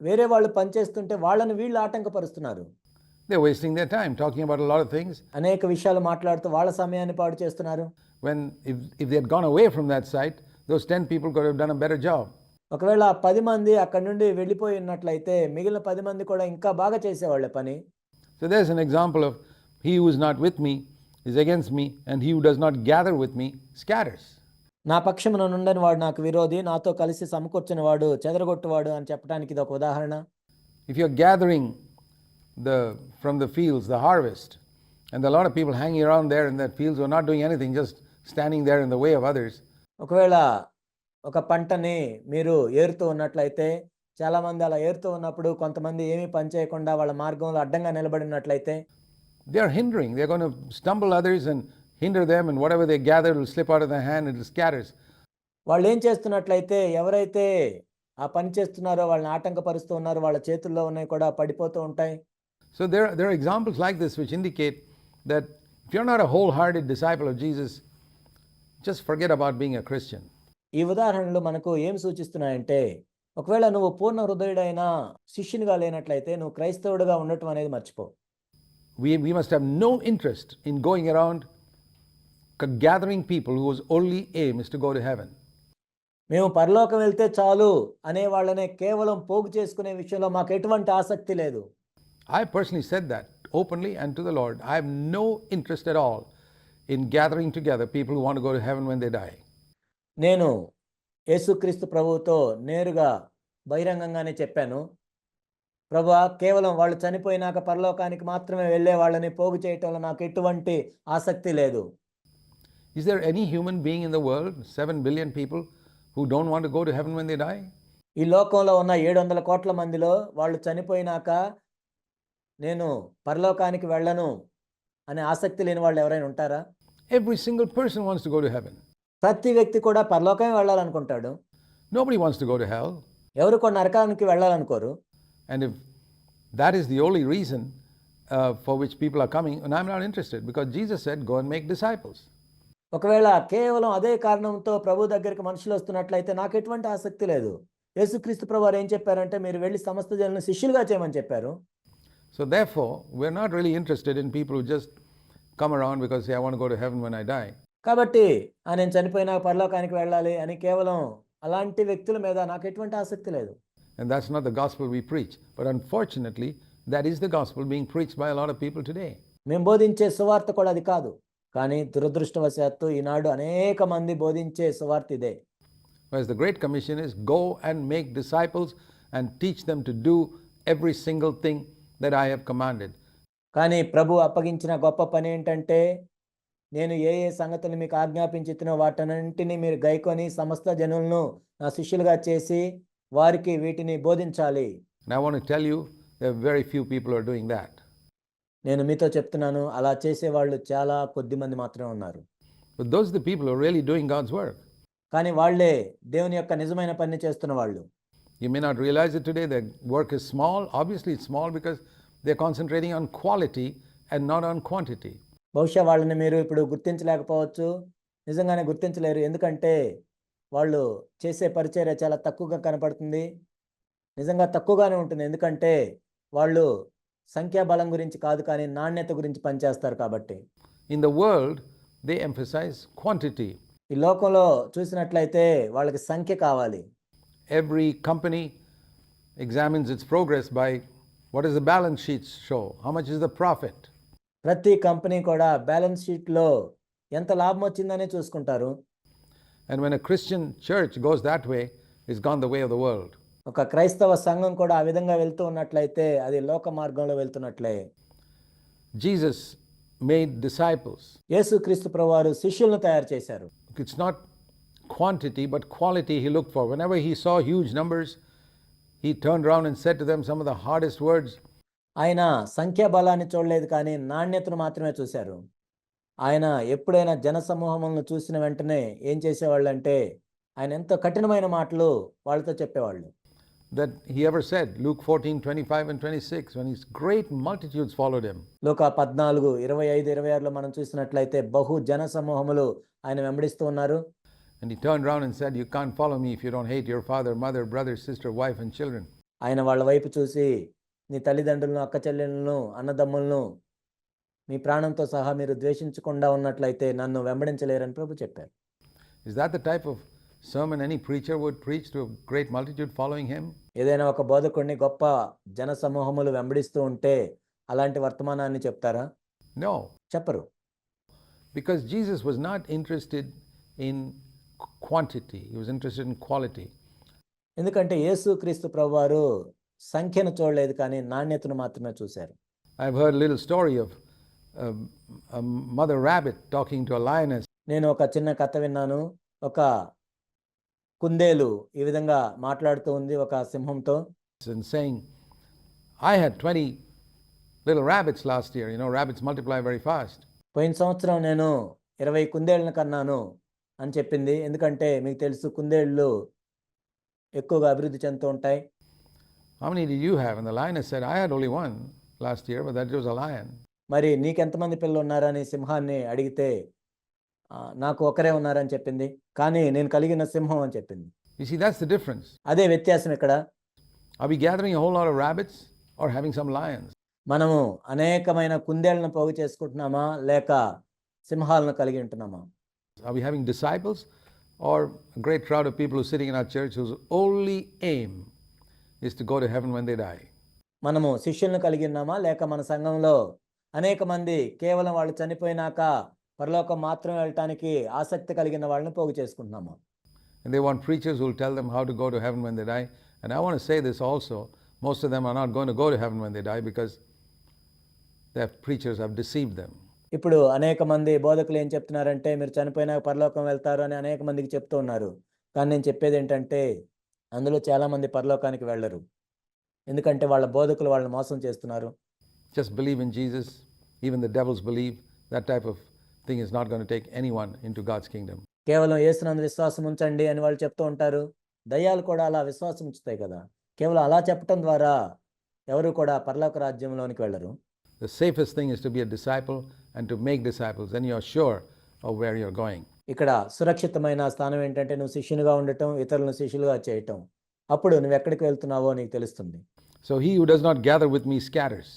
వేరే వాళ్ళు పని చేస్తుంటే వాళ్ళని వీళ్ళు ఆటంకపరుస్తున్నారు. They're wasting their time talking about a lot of things. అనేక విషయాలు మాట్లాడుతూ వాళ్ళ సమయాన్ని పాడు చేస్తున్నారు. When if they had gone away from that site, those 10 people could have done a better job. ఒకవేళ ఆ 10 మంది అక్కడి నుండి వెళ్ళిపోయి ఉన్నట్లయితే మిగిలిన 10 మంది కూడా ఇంకా బాగా చేసేవాళ్ళే పని. So there's an example of he who is not with me is against me, and he who does not gather with me scatters. నా పక్షమున నుండని వాడు నాకు విరోధి, నాతో కలిసి సమకూర్చిన వాడు చెదరగొట్టువాడు అని చెప్పడానికి ఇది ఒక ఉదాహరణ. If you're gathering from the fields, the harvest, and there are a lot of people hanging around there in that fields who are not doing anything, just standing there in the way of others, ఒకవేళ ఒక పంటని మీరు ఏరుతూ ఉన్నట్లయితే చాలామంది అలా ఏరుతూ ఉన్నప్పుడు కొంతమంది ఏమీ పని చేయకుండా వాళ్ళ మార్గంలో అడ్డంగా నిలబడినట్లయితే they are hindering. They're going to stumble others and hinder them, and whatever they gather will slip out of their hand and it scatters. వాళ్ళు ఏం చేస్తున్నట్లయితే ఎవరైతే ఆ పని చేస్తున్నారో వాళ్ళని ఆటంకపరుస్తూ ఉన్నారో వాళ్ళ చేతుల్లో ఉన్నాయి కూడా పడిపోతూ ఉంటాయి. So there are examples like this which indicate that if you're not a wholehearted disciple of Jesus, just forget about being a Christian. ఈ ఉదాహరణలు మనకు ఏం సూచిస్తున్నాయంటే ఒకవేళ నువ్వు పూర్ణ హృదయుడైన శిష్యునిగా లేనట్లయితే నువ్వు క్రైస్తవుడిగా ఉండటం అనేది మర్చిపో. We must have no interest in going around gathering people whose only aim is to go to heaven. మేము పరలోకం వెళ్తే చాలు అనే వాళ్ళనే కేవలం పోగు చేసుకునే విషయంలో మాకు ఎటువంటి ఆసక్తి లేదు. I personally said that openly and to the Lord. I have no interest at all in gathering together people who want to go to heaven when they die. నేను యేసుక్రీస్తు ప్రభువుతో నేరుగా బహిరంగంగానే చెప్పాను, ప్రభువా, కేవలం వాళ్ళు చనిపోయినాక పరలోకానికి మాత్రమే వెళ్ళే వాళ్ళని పోగు చేయటంలో నాకు ఎటువంటి ఆసక్తి లేదు. Is there any human being in the world, 7 billion people, who don't want to go to heaven when they die? ఈ లోకంలో ఉన్న 700 కోట్ల మందిలో వాళ్ళు చనిపోయినాక నేను పరలోకానికి వెళ్ళను అనే ఆసక్తి లేని వాళ్ళు ఎవరైనా ఉంటారా? Every single person wants to go to heaven. ప్రతి వ్యక్తి కూడా పరలోకమే వెళ్ళాలనుకుంటాడు. Nobody wants to go to hell. ఎవరు కూడా నరకానికి వెళ్ళాలనుకోరు. And if that is the only reason for which people are coming, and I'm not interested, because Jesus said, go and make disciples. ఒకవేళ కేవలం అదే కారణంతో ప్రభు దగ్గరికి మనుషులు వస్తున్నట్లయితే నాకు ఎటువంటి ఆసక్తి లేదు. యేసుక్రీస్తు ప్రభువారు ఏం చెప్పారంటే మీరు వెళ్ళి సమస్త జనులను శిష్యులుగా చేయమని చెప్పారు. So therefore, we're not really interested in people who just come around because say, I want to go to heaven when I die. కాబట్టి నేను చనిపోయినా పరలోకానికి వెళ్ళాలి అని కేవలం అలాంటి వ్యక్తుల మీద నాకు ఎటువంటి ఆసక్తి లేదు. And that's not the gospel we preach. But unfortunately, that is the gospel being preached by a lot of people today. మేము బోధించే సువార్త కూడా అది కాదు. కానీ దురదృష్టవశాత్తు ఈనాడు అనేక మంది బోధించే సువార్త ఇదే. Whereas the Great Commission is go and make disciples and teach them to do every single thing that I have commanded. కానీ ప్రభు అప్పగించిన గొప్ప పని ఏంటంటే నేను ఏ ఏ సంగతులు మీకు ఆజ్ఞాపించినో వాటన్నింటినీ మీరు గైకొని సమస్త జనులను నా శిష్యులుగా చేసి వారికి వీటిని బోధించాలి. And I want to tell you, there are very few people who are doing that. నేను మీతో చెప్తున్నాను, అలా చేసేవాళ్ళు చాలా కొద్ది మంది మాత్రమే ఉన్నారు. But those are the people who are really doing God's work. కానీ వాళ్ళే దేవుని యొక్క నిజమైన పని చేస్తున్న వాళ్ళు. You may not realize it today. Their work is small. Obviously, it's small because they're concentrating on quality and not on quantity. బహుశా వాళ్ళని మీరు ఇప్పుడు గుర్తించలేకపోవచ్చు, నిజంగానే గుర్తించలేరు. ఎందుకంటే వాళ్ళు చేసే పరిచర్య చాలా తక్కువగా కనపడుతుంది. నిజంగా తక్కువగానే ఉంటుంది. ఎందుకంటే వాళ్ళు సంఖ్యాబలం గురించి కాదు, కానీ నాణ్యత గురించి పనిచేస్తారు కాబట్టి. In the world, they emphasize quantity. ఈ లోకంలో చూసినట్లయితే వాళ్ళకి సంఖ్య కావాలి. Every company examines its progress by what does the balance sheets show? How much is the profit? ప్రతి కంపెనీ కూడా బ్యాలెన్స్ షీట్లో ఎంత లాభం వచ్చిందని చూసుకుంటారు. And when a Christian church goes that way, it's gone the way of the world. ఒక క్రైస్తవ సంఘం కూడా ఆ విధంగా వెళ్తూ ఉన్నట్లయితే అది లోక మార్గంలో వెళ్తున్నట్లే. Jesus made disciples. యేసుక్రీస్తు ప్రభువారు శిష్యులను తయారు చేశారు. It's not quantity but quality he looked for. Whenever he saw huge numbers, he turned around and said to them some of the hardest words. ఆయన సంఖ్యాబలాన్ని చూడలేదు కానీ నాణ్యతను మాత్రమే చూశారు. ఆయన ఎప్పుడైనా జనసమూహములను చూసిన వెంటనే ఏం చేసేవాళ్ళు అంటే ఆయన ఎంతో కఠినమైన మాటలు వాళ్ళతో చెప్పేవాళ్ళు. That he ever said, Luke 14, 25 and 26, when his great multitudes followed him. లూకా 14, 25, 26లో మనం చూసినట్లయితే బహు జన సమూహములు ఆయన వెంబడిస్తూ ఉన్నారు. And he turned around and said, you can't follow me if you don't hate your father, mother, brother, sister, wife and children. ఆయన వాళ్ళ వైపు చూసి నీ తల్లిదండ్రులను, అక్క చెల్లెలను, అన్నదమ్ములను మీ ప్రాణంతో సహా మీరు ద్వేషించకుండా ఉన్నట్లయితే నన్ను వెంబడించలేరని ప్రభు చెప్పారు. Is that the type of sermon any preacher would preach to a great multitude following him? ఏదైనా ఒక బోధకుడిని గొప్ప జన సమూహములు వెంబడిస్తూ ఉంటే అలాంటి వర్తమానాన్ని చెప్తారా? No. చెప్పరు. Because Jesus was not interested in quantity. He was interested in quality. ఎందుకంటే యేసుక్రీస్తు ప్రభువారు సంఖ్యను చూడలేదు కానీ నాణ్యతను మాత్రమే చూశారు. I've heard a little story of a mother rabbit talking to a lioness. నేను ఒక చిన్న కథ విన్నాను. ఒక కుందేలు ఈ విధంగా మాట్లాడుతూ ఉంది ఒక సింహంతో. And saying, I had 20 little rabbits last year. You know, rabbits multiply very fast. పోయిన సంవత్సరం నేను 20 కుందేళ్లను కన్నాను అని చెప్పింది. ఎందుకంటే మీకు తెలుసు కుందేళ్ళు ఎక్కువగా అభివృద్ధి చెందుతూ ఉంటాయి. How many did you have? And the lioness said, I had only one last year, but that was a lion. మరి నీకెంతమంది పిల్లలు ఉన్నారని సింహాన్ని అడిగితే నాకు ఒకరే ఉన్నారని చెప్పింది. కానీ నేను కలిగిన సింహం అని చెప్పింది. You see, that's the difference. అదే వ్యత్యాసం ఇక్కడ. Are we gathering a whole lot of rabbits or having some lions? మనము అనేకమైన కుందేళ్లను పోగు చేసుకుంటున్నామా లేక సింహాలను కలిగి ఉంటున్నామా? Are we having disciples or a great crowd of people who are sitting in our church whose only aim is to go to heaven when they die? మనము శిష్యులను కలిగి ఉన్నామా లేక మన సంఘంలో అనేక మంది కేవలం వాళ్ళు చనిపోయినాక పరలోకం మాత్రమే వెళ్ళటానికి ఆసక్తి కలిగిన వాళ్ళని పోగు చేసుకుంటున్నామా? And they want preachers who will tell them how to go to heaven when they die. And I want to say this also, most of them are not going to go to heaven when they die because their preachers have deceived them. ఇప్పుడు అనేక మంది బోధకులు ఏం చెప్తున్నారంటే మీరు చనిపోయినాక పరలోకం వెళ్తారు అని అనేక మందికి చెప్తూ ఉన్నారు. కానీ నేను చెప్పేది ఏంటంటే అందులో చాలామంది పరలోకానికి వెళ్ళరు. ఎందుకంటే వాళ్ళ బోధకులు వాళ్ళని మోసం చేస్తున్నారు. Just believe in Jesus. Even the devils believe. That type of thing is not going to take anyone into God's kingdom. కేవలం యేసునందు విశ్వాసం ఉంచండి అని వాళ్ళు చెప్తూ ఉంటారు. దయ్యాలు కూడా అలా విశ్వాసం ఉంచుతాయి కదా. కేవలం అలా చెప్పడం ద్వారా ఎవరు కూడా పరలోక రాజ్యంలోనికి వెళ్ళరు. The safest thing is to be a disciple and to make disciples. Then you're sure of where you're going. ఇక్కడ సురక్షితమైన స్థానం ఏంటంటే నువ్వు శిష్యునిగా ఉండటం, ఇతరులను శిష్యులుగా చేయటం. అప్పుడు నువ్వు ఎక్కడికి వెళ్తున్నావో నీకు తెలుస్తుంది. So he who does not gather with me scatters.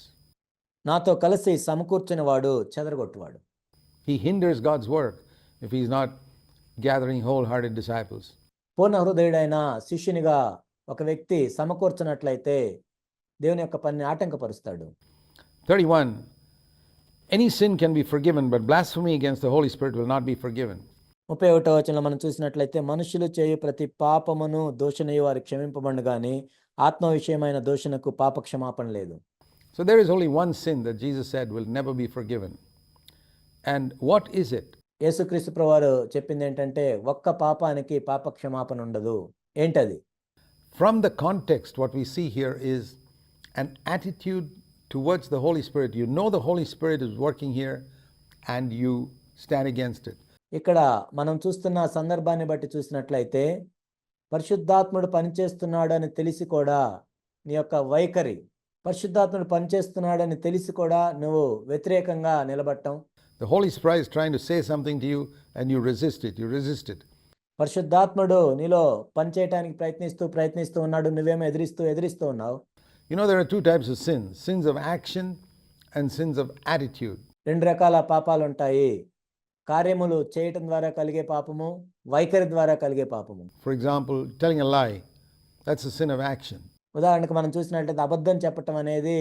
నాతో కలిసి సమకూర్చుని వాడు చెదరగొట్టువాడు. He hinders God's work if he's not gathering wholehearted disciples. పూర్ణ హృదయుడైన శిష్యునిగా ఒక వ్యక్తి సమకూర్చున్నట్లయితే దేవుని యొక్క పనిని ఆటంకపరుస్తాడు. 31. Any sin can be forgiven, but blasphemy against the Holy Spirit will not be forgiven. 31వ వచనంలో మనం చూసినట్లయితే మనుషులు చేయు ప్రతి పాపమును దోషణయు వారి క్షమింపబడును గాని ఆత్మ విషయమైన దోషణకు పాప క్షమాపణ లేదు. So there is only one sin that Jesus said will never be forgiven. And what is it? యేసుక్రీస్తు ప్రభువారు చెప్పింది ఏంటంటే ఒక్క పాపానికి పాప క్షమాపణ ఉండదు. ఏంటది? From the context, what we see here is an attitude towards the Holy Spirit. You know the Holy Spirit is working here and you stand against it. ఇక్కడ మనం చూస్తున్న సందర్భాన్ని బట్టి చూసినట్లయితే పరిశుద్ధాత్ముడు పనిచేస్తున్నాడని తెలిసి కూడా నీ యొక్క వైఖరి, పరిశుద్ధాత్ముడు పనిచేస్తున్నాడని తెలిసి కూడా నువ్వు వ్యతిరేకంగా నిలబడటం. The Holy Spirit is trying to say something to you and you resist it. You resist it. పరిశుద్ధాత్ముడు నీలో పనిచేయడానికి ప్రయత్నిస్తూ ఉన్నాడు, నువ్వేమో ఎదిరిస్తూ ఉన్నావు. You know, there are two types of sins. Sins of action and sins of attitude. రెండు రకాల పాపాలు ఉంటాయి. కార్యములు చేయటం ద్వారా కలిగే పాపము, వైఖరి ద్వారా కలిగే పాపము. For example, telling a lie. That's a sin of action. ఉదాహరణకు మనం చూసినట్లయితే అబద్ధం చెప్పటం అనేది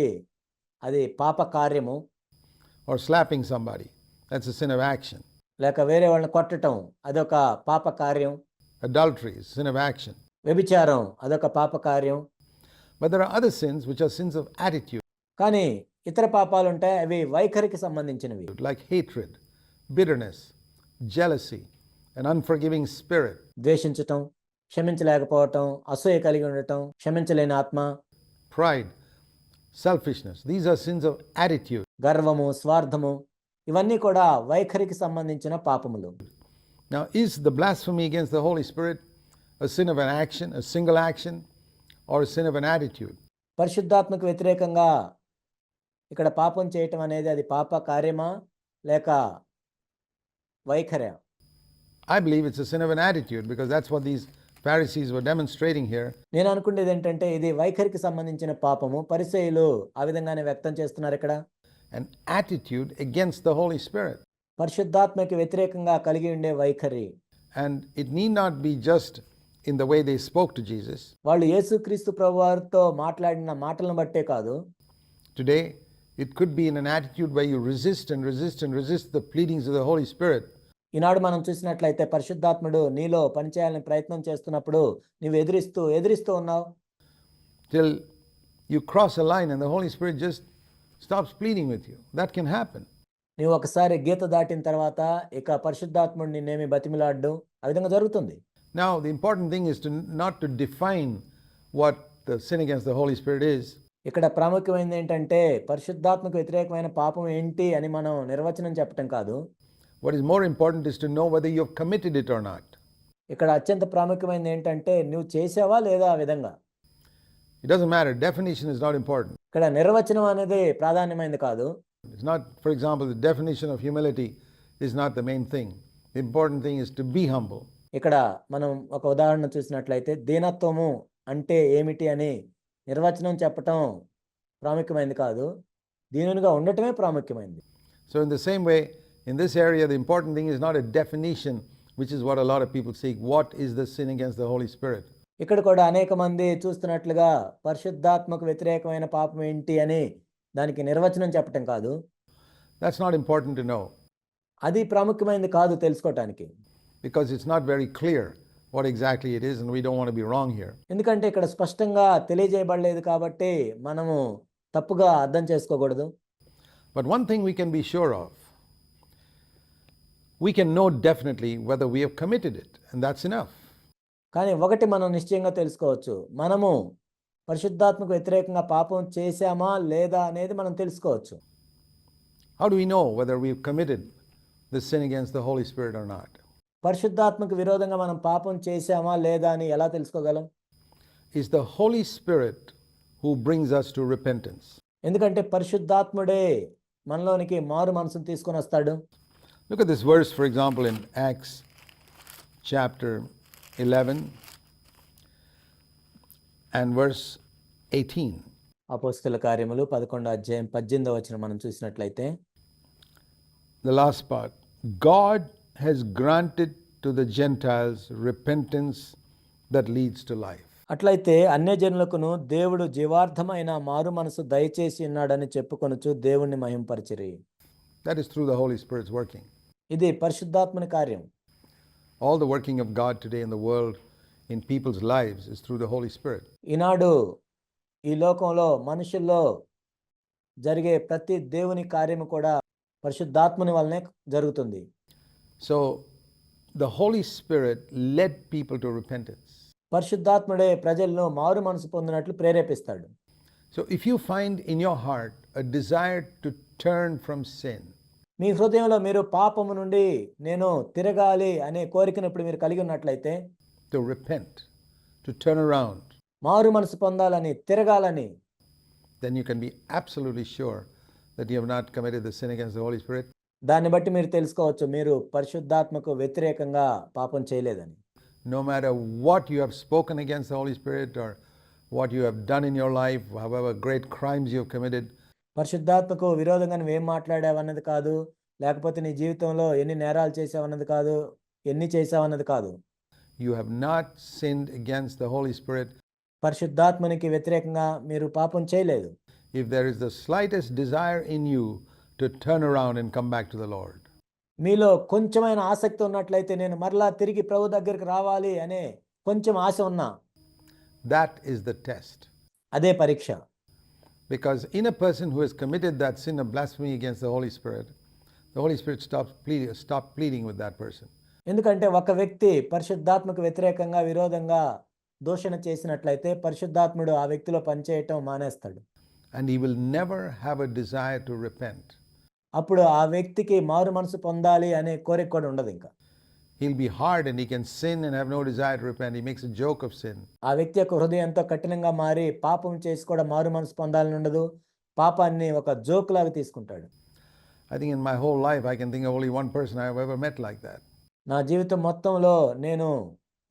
అది పాప కార్యము. or slapping somebody. That's a sin of action. లేక వేరే వాళ్ళని కొట్టటం అదొక పాప కార్యం. Adultery is sin of action. వ్యభిచారం అదొక పాప కార్యం. But there are other sins which are sins of attitude, కానీ ఇతర పాపాలు ఉంటాయి, అవి వైఖరికి సంబంధించినవి. like hatred, bitterness, jealousy, an unforgiving spirit, ద్వేషించటం, క్షమించలేకపోవటం, అసూయ కలిగి ఉండటం, క్షమించలేని ఆత్మ, pride, selfishness. These are sins of attitude. గర్వము, స్వార్థము, ఇవన్నీ కూడా వైఖరికి సంబంధించిన పాపములు. Now, is the blasphemy against the Holy Spirit a sin of an action, a single action, or a sin of an attitude? పరిశుద్ధాత్మకు వ్యతిరేకంగా ఇక్కడ పాపం చేయటం అనేది అది పాప కార్యమా లేక వైఖరా? I believe it's a sin of an attitude because that's what these Pharisees were demonstrating here. నేను అనుకునేది ఏంటంటే ఇది వైఖరికి సంబంధించిన పాపము. పరిసయ్యులు ఆ విధంగానే వ్యక్తం చేస్తున్నారు ఇక్కడ. An attitude against the Holy Spirit. పరిశుద్ధాత్మకి వ్యతిరేకంగా కలిగి ఉండే వైఖరి. And it need not be just in the way they spoke to Jesus. వాళ్ళు యేసుక్రీస్తు ప్రభువారితో మాట్లాడిన మాటలను బట్టే కాదు. Today, it could be in an attitude where you resist and resist and resist the pleadings of the Holy Spirit. ఈనాడు మనం చూసినట్లయితే పరిశుద్ధాత్ముడు నీలో పనిచేయాలని ప్రయత్నం చేస్తున్నప్పుడు నువ్వు ఎదిరిస్తూ ఉన్నావు. Till you cross a line and the Holy Spirit just stops pleading with you. That can happen. నువ్వు ఒకసారి గీత దాటిన తర్వాత ఇక పరిశుద్ధాత్ముడు నిన్నేమి బతిమిలాడ్డు, ఆ విధంగా జరుగుతుంది. Now, the important thing is not to define what the sin against the Holy Spirit is. ఇక్కడ ప్రాముఖ్యమైనది ఏంటంటే పరిశుద్ధాత్మకు వ్యతిరేకమైన పాపం ఏంటి అని మనం నిర్వచనం చెప్పటం కాదు. What is more important is to know whether you have committed it or not. ఇక్కడ అత్యంత ప్రాముఖ్యమైనది ఏంటంటే నువ్వు చేసావా లేదా ఆ విధంగా. It doesn't matter. Definition is not important. ఇక్కడ నిర్వచనం అనేది ప్రాధాన్యమైనది కాదు. It's not, for example, the definition of humility is not the main thing. The important thing is to be humble. ఇక్కడ మనం ఒక ఉదాహరణ చూసినట్లయితే దీనత్వము అంటే ఏమిటి అని నిర్వచనం చెప్పటం ప్రాముఖ్యమైనది కాదు, దీనునిగా ఉండటమే ప్రాముఖ్యమైనది. So in the same way, in this area, the important thing is not a definition, which is what a lot of people seek. What is the sin against the Holy Spirit? ఇక్కడ కూడా అనేక మంది చూస్తున్నట్లుగా పరిశుద్ధాత్మకు వ్యతిరేకమైన పాపం ఏంటి అని దానికి నిర్వచనం చెప్పటం కాదు. That's not important to know అది ప్రాముఖ్యమైనది కాదు తెలుసుకోవటానికి. because it's not very clear what exactly it is, and we don't want to be wrong here. ఎందుకంటే ఇక్కడ స్పష్టంగా తెలియజేయబడలేదు కాబట్టి మనము తప్పుగా అర్థం చేసుకోకూడదు. But one thing we can be sure of, we can know definitely whether we have committed it, and that's enough. కానీ ఒకటి మనం నిశ్చయంగా తెలుసుకోవచ్చు, మనము పరిశుద్ధాత్మకు వ్యతిరేకంగా పాపం చేశామా లేదా అనేది మనం తెలుసుకోవచ్చు. How do we know whether we've committed the sin against the Holy Spirit or not? పరిశుద్ధాత్మకు విరోధంగా మనం పాపం చేశామా లేదా అని ఎలా తెలుసుకోగలం? It's the Holy Spirit who brings us to repentance. ఎందుకంటే పరిశుద్ధాత్ముడే మనలోనికి మారు మనసును తీసుకొని వస్తాడు. Look at this verse, for example, in Acts chapter 11 and verse 18. అపోస్తల కార్యములు 11వ అధ్యాయం 18వ వచనం మనం చూసినట్లయితే, The last part. God has granted to the Gentiles repentance that leads to life. అట్లయితే అన్యజనులకును దేవుడు జీవార్థమైన మారు మనసు దయచేసి ఉన్నాడని చెప్పుకొనుచు దేవుణ్ణి మహింపరిచిరి. That is through the Holy Spirit's working. ఇది పరిశుద్ధాత్మని కార్యం. All the working of God today in the world, in people's lives, is through the Holy Spirit. ఈనాడు ఈ లోకంలో మనుషుల్లో జరిగే ప్రతి దేవుని కార్యము కూడా పరిశుద్ధాత్మని వల్లనే జరుగుతుంది. So the Holy Spirit led people to repentance. పరిశుద్ధాత్ముడే ప్రజలను మారు మనసు పొందినట్లు ప్రేరేపిస్తాడు. So if you find in your heart a desire to turn from sin, మీ హృదయంలో మీరు పాపము నుండి నేను తిరగాలి అనే కోరికను ఇప్పుడు మీరు కలిగి ఉన్నట్లయితే, to repent, to turn around, మారు మనసు పొందాలని, తిరగాలని, then you can be absolutely sure that you have not committed the sin against the Holy Spirit. దాన్ని బట్టి మీరు తెలుసుకోవచ్చు మీరు పరిశుద్ధాత్మకు వ్యతిరేకంగా పాపం చేయలేదని. No matter what you have spoken against the Holy Spirit or what you have done in your life, however great crimes you have committed, పరిశుద్ధాత్మకు విరోధంగా నువ్వేం మాట్లాడావన్నది కాదు, లేకపోతే నీ జీవితంలో ఎన్ని నేరాలు చేసావన్నది కాదు, ఎన్ని చేసావన్నది కాదు. you have not sinned against the Holy Spirit పరిశుద్ధాత్మనికి వ్యతిరేకంగా మీరు పాపం చేయలేదు. if there is the slightest desire in you to turn around and come back to the Lord. మీలో కొంచెమైన ఆసక్తి ఉన్నట్లయితే నేను మరలా తిరిగి ప్రభు దగ్గరికి రావాలి అనే కొంచెం ఆశ ఉన్నా, That is the test. అదే పరీక్ష. Because in a person who has committed that sin of blasphemy against the Holy Spirit stop pleading with that person. ఎందుకంటే ఒక వ్యక్తి పరిశుద్ధాత్మకు వ్యతిరేకంగా విరోధంగా దూషణ చేసినట్లయితే పరిశుద్ధాత్ముడు ఆ వ్యక్తిలో పనిచేయటం మానేస్తాడు. And he will never have a desire to repent. అప్పుడు ఆ వ్యక్తికి మారు మనసు పొందాలి అనే కోరిక కూడా ఉండదు. ఇంకా He'll be hard and he can sin and have no desire to repent. He makes a joke of sin. ఆ వ్యక్తి యొక్క హృదయం ఎంతో కఠినంగా మారి పాపం చేసి కూడా మారు మనసు పొందాలని ఉండదు. పాపాన్ని ఒక జోక్ లాగా తీసుకుంటాడు. I think in my whole life I can think of only one person I have ever met like that. నా జీవితం మొత్తంలో నేను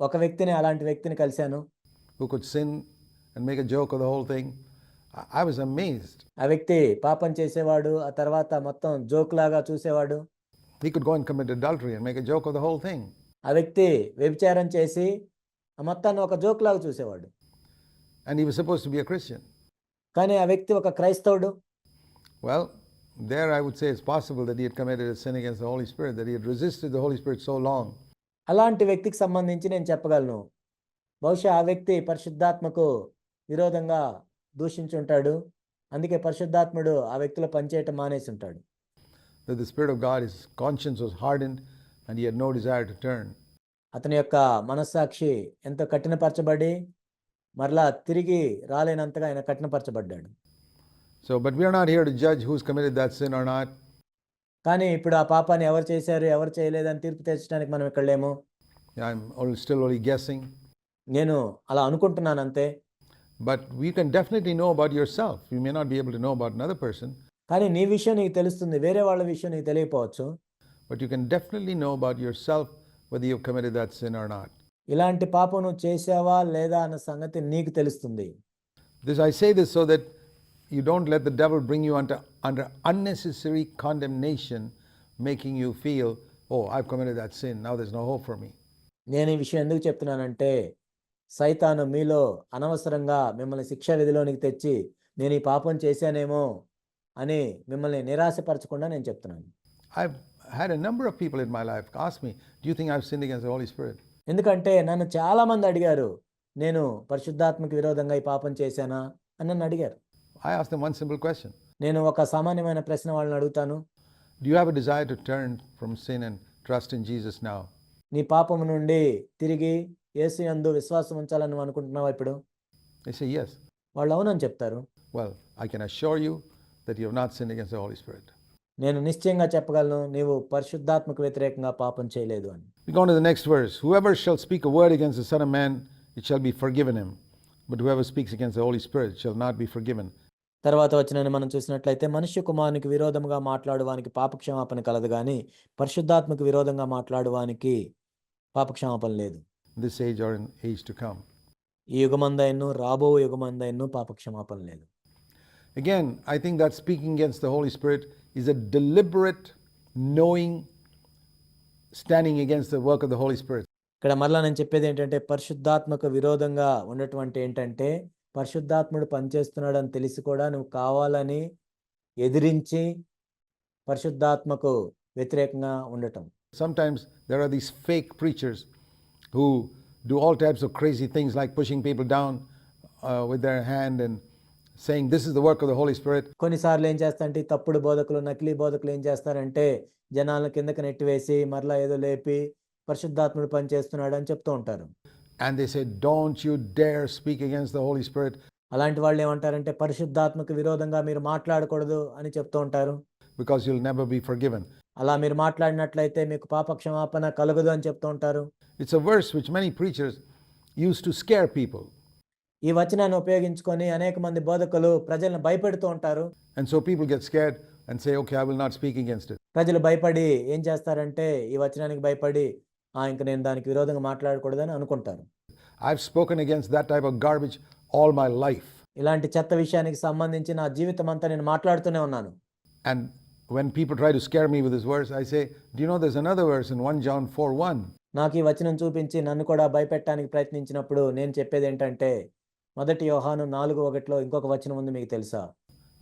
ఒక వ్యక్తిని, అలాంటి వ్యక్తిని కలిశాను. Who could sin and make a joke of the whole thing. I was amazed. ఆ వ్యక్తి పాపం చేసేవాడు, ఆ తర్వాత మొత్తం జోక్ లాగా చూసేవాడు. He could go and commit adultery and make a joke of the whole thing. ఆ వ్యక్తి వ్యభిచారం చేసి ఆ మొత్తాన్ని ఒక జోక్ లాగా చూసేవాడు. And he was supposed to be a Christian. కానీ ఆ వ్యక్తి ఒక క్రైస్తవుడు. Well, there I would say it's possible that he had committed a sin against the Holy Spirit, that he had resisted the Holy Spirit so long. అలాంటి వ్యక్తికి సంబంధించి నేను చెప్పగలను, బహుశా ఆ వ్యక్తి పరిశుద్ధాత్మకు విరోధంగా దూషించుంటాడు. అందుకే పరిశుద్ధాత్ముడు ఆ వ్యక్తిలో పనిచేయటం మానేసి ఉంటాడు. That the Spirit of God, his conscience was hardened and he had no desire to turn. అతని యొక్క మనస్సాక్షి ఎంతో కఠినపరచబడి మరలా తిరిగి రాలేనంతగా ఆయన కఠినపరచబడ్డాడు. So, but we are not here to judge who's committed that sin or not. కానీ ఇప్పుడు ఆ పాపాన్ని ఎవరు చేశారు ఎవరు చేయలేదని తీర్పు తెచ్చడానికి మనం ఇక్కడ లేము. I'm still only guessing. నేను అలా అనుకుంటున్నాను అంతే. But we can definitely know about yourself. You may not be able to know about another person, కానీ నీ విషయం నీకు తెలుస్తుంది, వేరే వాళ్ళ విషయం నీకు తెలియకపోవచ్చు. but you can definitely know about yourself whether you've committed that sin or not. ఇలాంటి పాపం నువ్వు చేసావా లేదా అన్న సంగతి నీకు తెలుస్తుంది. I say this so that you don't let the devil bring you under unnecessary condemnation, making you feel, oh, I've committed that sin, now there's no hope for me. నేను ఈ విషయం ఎందుకు చెప్తున్నానంటే, సైతాను మీలో అనవసరంగా మిమ్మల్ని శిక్షా విధిలోనికి తెచ్చి నేను ఈ పాపం చేశానేమో అని మిమ్మల్ని నిరాశపరచకుండా నేను చెప్తున్నాను. I've had a number of people in my life ask me, do you think I've sinned against the Holy Spirit? ఎందుకంటే నన్ను చాలా మంది అడిగారు, నేను పరిశుద్ధాత్మకి విరోధంగా ఈ పాపం చేశానా అని నన్ను అడిగారు. I asked them one simple question. నేను ఒక సామాన్యమైన ప్రశ్న వాళ్ళని అడుగుతాను. Do you have a desire to turn from sin and trust in Jesus now? నీ పాపము నుండి తిరిగి యేసు యందు విశ్వాసం ఉంచాలని నువ్వు అనుకుంటున్నావా ఇప్పుడు? They say yes. వాళ్ళు అవునని చెప్తారు. Well, I can assure you that you have not sinned against the Holy Spirit. నేను నిశ్చయంగా చెప్పగలను, నీవు పరిశుద్ధాత్మకు వ్యతిరేకంగా పాపం చేయలేదు అని. We go on to the next verse. Whoever shall speak a word against the Son of Man, it shall be forgiven him. But whoever speaks against the Holy Spirit shall not be forgiven. తర్వాత వచనాన్ని మనం చూసినట్లయితే, మనుష్య కుమారునికి విరోధంగా మాట్లాడువానికి పాపక్షమాపణ కలదు గాని పరిశుద్ధాత్మకు విరోధంగా మాట్లాడువానికి పాపక్షమాపణ లేదు. This age or in age to come. ఈ యుగమందైను రాబో యుగమందైను పాపక్షమాపణ లేదు. Again, I think that speaking against the Holy Spirit is a deliberate, knowing, standing against the work of the Holy Spirit. ఇక్కడ మరలా నేను చెప్పేది ఏంటంటే, పరిశుద్ధాత్మకు విరోధంగా ఉన్నటువంటి ఏంటంటే, పరిశుద్ధాత్ముడు పనిచేస్తున్నాడు అని తెలిసి కూడా నువ్వు కావాలని ఎదిరించి పరిశుద్ధాత్మకు వ్యతిరేకంగా ఉండటం. Sometimes there are these fake preachers who do all types of crazy things like pushing people down with their hand and saying this is the work of the Holy Spirit. కొన్నిసార్లు ఏం చేస్తారంటే తప్పుడు బోధకులు, నకిలీ బోధకులు ఏం చేస్తారంటే జనాలను కిందకి నెట్టివేసి మరలా ఏదో లేపి పరిశుద్ధాత్ముడు పనిచేస్తున్నాడు అని చెప్తూ ఉంటారు. And they say, don't you dare speak against the Holy Spirit. అలాంటి వాళ్ళు ఏమంటారంటే పరిశుద్ధాత్మకు విరోధంగా మీరు మాట్లాడకూడదు అని చెప్తూ ఉంటారు. Because you'll never be forgiven. అలా మీరు మాట్లాడినట్లయితే మీకు పాపక్షమాపణ కలగదు అని చెప్తూ ఉంటారు. It's a verse which many preachers use to scare people. ఈ వచనాన్ని ఉపయోగించుకొని అనేక మంది బోధకులు ప్రజలను భయపెడుతూ ఉంటారు. And so people get scared and say, okay, I will not speak against it. ప్రజలు భయపడి ఏం చేస్తారంటే ఈ వచనానికి భయపడి ఇంక నేను దానికి విరోధంగా మాట్లాడకూడదని అనుకుంటారు. I've spoken against that type of garbage all my life. ఇలాంటి చెత్త విషయానికి సంబంధించి నా జీవితం అంతా నేను మాట్లాడుతూనే ఉన్నాను. And when people try to scare me with this verse, I say, do you know there's another verse in 1 John 4:1? నాకు ఈ వచనం చూపించి నన్ను కూడా భయపెట్టడానికి ప్రయత్నించినప్పుడు నేను చెప్పేది ఏంటంటే మొదటి యోహాను 4:1లో ఇంకొక వచనం ఉంది, మీకు తెలుసా?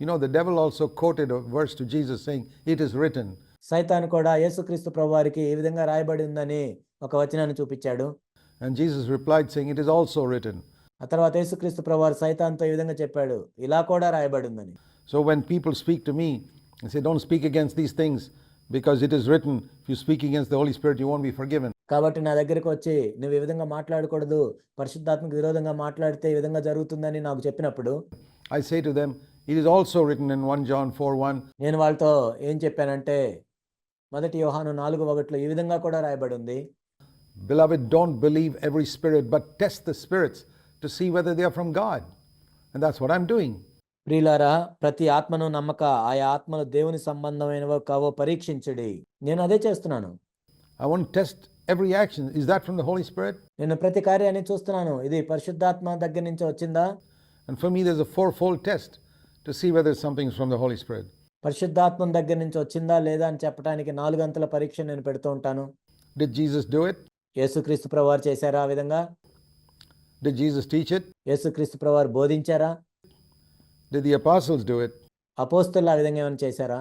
You know, the devil also quoted a verse to Jesus saying, "It is written." సైతాను కూడా యేసుక్రీస్తు ప్రభువారికి ఈ విధంగా రాయబడి ఉందని ఒక వచనాన్ని చూపించాడు. And Jesus replied saying, "It is also written." ఆ తర్వాత యేసుక్రీస్తు ప్రభువారు సైతానుతో ఈ విధంగా చెప్పాడు, ఇలా కూడా రాయబడి ఉందని. So when people speak to me and say, "Don't speak against these things because it is written," if you speak against the Holy Spirit, you won't be forgiven. కాబట్టి నా దగ్గరికి వచ్చి నువ్వు ఈ విధంగా మాట్లాడకూడదు, పరిశుద్ధాత్మకు విరోధంగా మాట్లాడితే ఈ విధంగా జరుగుతుందని నాకు చెప్పినప్పుడు I say to them, "It is also written in 1 John 4:1." నేను వాళ్ళతో ఏం చెప్పానంటే, మొదటి యోహాను 4:1లో ఈ విధంగా కూడా రాయబడి ఉంది, "Beloved, don't believe every spirit, but test the spirits to see whether they are from God." And that's what I'm doing. ప్రియులారా, ప్రతి ఆత్మను నమ్మక, ఆయా ఆత్మలు దేవుని సంబంధమైనవో కావో పరీక్షించుడి. నేను అదే చేస్తున్నాను. I want to test every action. Is that from the Holy Spirit? నేను ప్రతి కార్యాన్ని చూస్తున్నాను, ఇది పరిశుద్ధాత్మ దగ్గర నుంచి వచ్చిందా? And for me, there's a fourfold test to see whether something is from the Holy Spirit. పరిశుద్ధాత్మ దగ్గర నుంచి వచ్చిందా లేదా అని చెప్పడానికి 4 గంటల పరీక్ష నేను పెడుతూ ఉంటాను. Did Jesus do it? యేసుక్రీస్తు ప్రభువారు చేశారా ఆ విధంగా? Did Jesus teach it? యేసుక్రీస్తు ప్రభువారు బోధించారా? Did the apostles do it? అపోస్తులు ఆ విధంగా ఏమైనా చేశారా?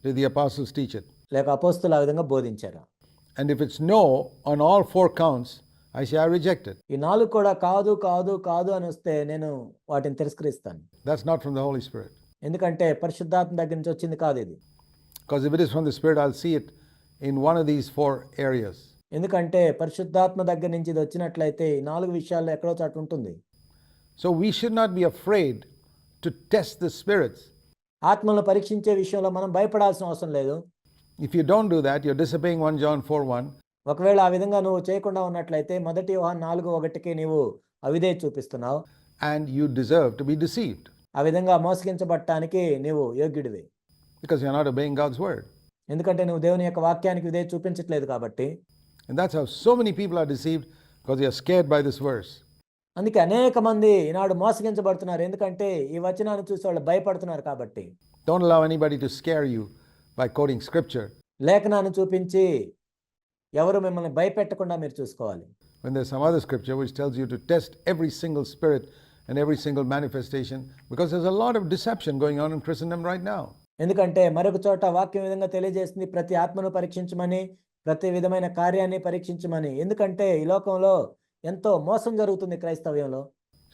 Did the apostles teach it? లేక అపోస్తులు ఆ విధంగా బోధించారా? And if it's no on all 4 counts, I say I reject it. ఈ 4 కూడా కాదు కాదు కాదు అని వస్తే నేను వాటిని తిరస్కరిస్తాను. That's not from the Holy Spirit. ఎందుకంటే పరిశుద్ధాత్మ దగ్గర నుంచి వచ్చింది కాదు ఇది. Because if it is from the Spirit, I'll see it in one of these 4 areas. ఎందుకంటే పరిశుద్ధాత్మ దగ్గర నుంచి ఇది వచ్చినట్లయితే ఈ 4 విషయాల్లో ఎక్కడో చాటు ఉంటుంది. So we should not be afraid to test the spirits. ఆత్మలను పరీక్షించే విషయంలో మనం భయపడాల్సిన అవసరం లేదు. If you don't do that, you're disobeying 1 John 4:1. ఒకవేళ ఆ విధంగా నువ్వు చేయకుండా ఉన్నట్లయితే మొదటి యోహాను 4:1కి నీవు అవిధేయత చూపిస్తున్నావు. And you deserve to be deceived ఆ విధంగా మోసగించబడటానికి నీవు యోగ్యుడివి. because you're not obeying God's word. ఎందుకంటే నువ్వు దేవుని యొక్క వాక్యానికి విధేయత చూపించట్లేదు కాబట్టి. And that's how so many people are deceived, because they are scared by this verse. అందుకే అనేక మంది ఈనాడు మోసగించబడుతున్నారు, ఎందుకంటే ఈ వచనాన్ని చూసి వాళ్ళు భయపడుతున్నారు కాబట్టి. Don't allow anybody to scare you by quoting scripture లేఖనాన్ని చూపించి ఎవరు మిమ్మల్ని భయపెట్టకుండా మీరు చూసుకోవాలి. when there's some other scripture which tells you to test every single spirit and every single manifestation, because there's a lot of deception going on in Christendom right now. ఎందుకంటే మరొక చోట వాక్యం విధంగా తెలియజేస్తుంది, ప్రతి ఆత్మను పరీక్షించమని, ప్రతి విధమైన కార్యాన్ని పరీక్షించమని. ఎందుకంటే ఈ లోకంలో ఎంతో మోసం జరుగుతుంది క్రైస్తవ్యంలో.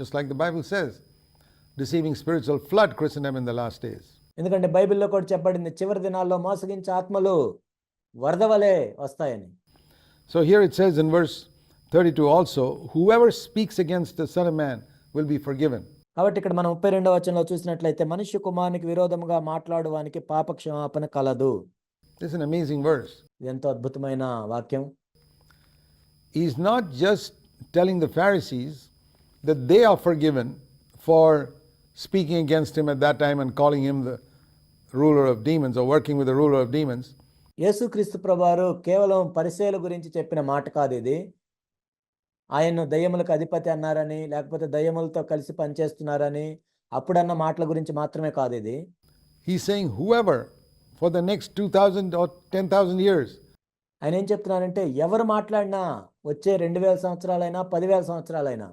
Just like the Bible says, deceiving spirits will flood Christendom in the last days. ఎందుకంటే బైబిల్లో కూడా చెప్పబడింది, చివరి దినాల్లో మోసగించే ఆత్మలు వరద వలె వస్తాయని. So here it says in verse 32 also, whoever speaks against the Son of Man will be forgiven. కాబట్టి ఇక్కడ మనం 32వ వచనంలో చూసినట్లయితే, మనుష్య కుమారునికి విరోధముగా మాట్లాడువానికి పాప క్షమాపణ కలదు. This is an amazing verse. ఇది ఎంతో అద్భుతమైన వాక్యం. He's not just telling the Pharisees that they are forgiven for speaking against him at that time and calling him the ruler of demons or working with the ruler of demons. యేసుక్రీస్తు ప్రభువారు కేవలం పరిసయ్యుల గురించి చెప్పిన మాట కాదు ఇది. ఆయన్ను దయ్యములకు అధిపతి అన్నారని, లేకపోతే దయ్యములతో కలిసి పనిచేస్తున్నారని అప్పుడన్న మాటల గురించి మాత్రమే కాదు ఇది. He's saying whoever for the next 2,000 or 10,000 years ఆయన ఏం చెప్తున్నారంటే, ఎవరు మాట్లాడినా వచ్చే 2000 సంవత్సరాలైనా 10,000 సంవత్సరాలైనా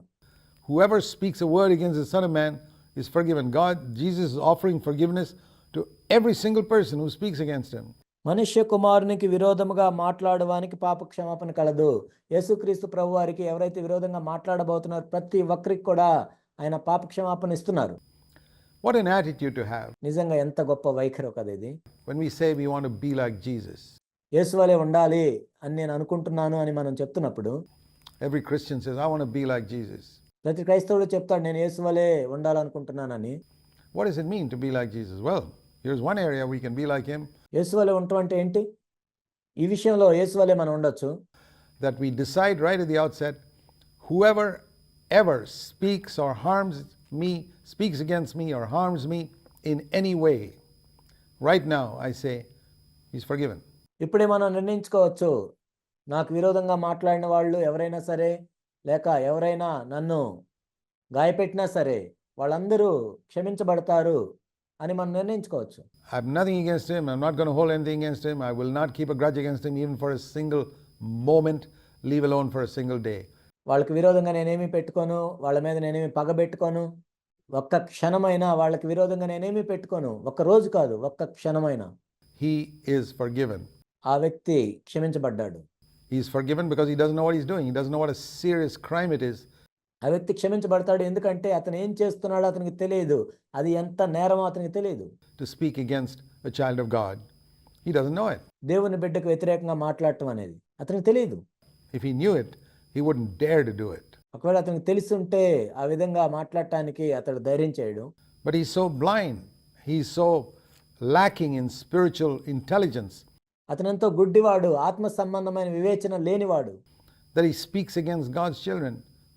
whoever speaks a word against the Son of Man is forgiven. Jesus is offering forgiveness to every single person who speaks against him. మనుష్య కుమారునికి విరోధముగా మాట్లాడడానికి పాప క్షమాపణ కలదు. యేసుక్రీస్తు ప్రభు వారికి ఎవరైతే విరోధంగా మాట్లాడబోతున్నారో ప్రతి ఒక్కరికి కూడా ఆయన పాప క్షమాపణ ఇస్తున్నారు. What an attitude to have నిజంగా ఎంత గొప్ప వైఖరి కదా ఇది. when we say we want to be like Jesus. యేసు వలె ఉండాలి అని నేను అనుకుంటున్నాను అని మనం చెప్తున్నప్పుడు, Every Christian says, I want to be like Jesus. ప్రతి క్రైస్తవుడు చెప్తాడు, నేను యేసు వలె ఉండాలనుకుంటున్నానని. What does it mean to be like Jesus? Well, here's one area we can be like him. యేసు వలె ఉండటం అంటే ఏంటి? ఈ విషయంలో యేసు వలె మనం ఉండొచ్చు. That we decide right at the outset, whoever ever speaks or harms me, speaks against me or harms me in any way, right now I say, he's forgiven. ఇప్పుడే మనం నిర్ణయించుకోవచ్చు, నాకు విరోధంగా మాట్లాడిన వాళ్ళు ఎవరైనా సరే, లేక ఎవరైనా నన్ను గాయపెట్టినా సరే, వాళ్ళందరూ క్షమించబడతారు అని మనం నిర్ణయించుకోవచ్చు. I have nothing against him. I'm not going to hold anything against him. I will not keep a grudge against him even for a single moment, leave alone for a single day. వాళ్ళకి విరోధంగా నేనేమి పెట్టుకోను. వాళ్ళ మీద నేనేమి పగబెట్టుకోను. ఒక్క క్షణమైనా వాళ్ళకి విరోధంగా నేనేమి పెట్టుకోను. ఒక్క రోజు కాదు, ఒక్క క్షణమైనా. He is forgiven. ఆ వ్యక్తి క్షమించబడ్డాడు. He is forgiven because he doesn't know what he's doing. He doesn't know what a serious crime it is. ఆ వ్యక్తి క్షమించబడతాడు. ఎందుకంటే అతను ఏం చేస్తున్నాడో అతనికి తెలియదు. అది ఎంత నేరమో అతనికి తెలియదు. To speak against a child of God. He doesn't know it. దేవుని బిడ్డకు వ్యతిరేకంగా మాట్లాడటం అనేది అతనికి తెలియదు. If he knew it, he wouldn't dare to do it. ఒకవేళ అతనికి తెలిసుంటే ఆ విధంగా మాట్లాడటానికి అతడు ధైర్యం చేయడు. But he's so blind. He's so lacking in spiritual intelligence అతనెంతో గుడ్డివాడు, ఆత్మ సంబంధమైన వివేచన లేనివాడు. that he speaks against God's children.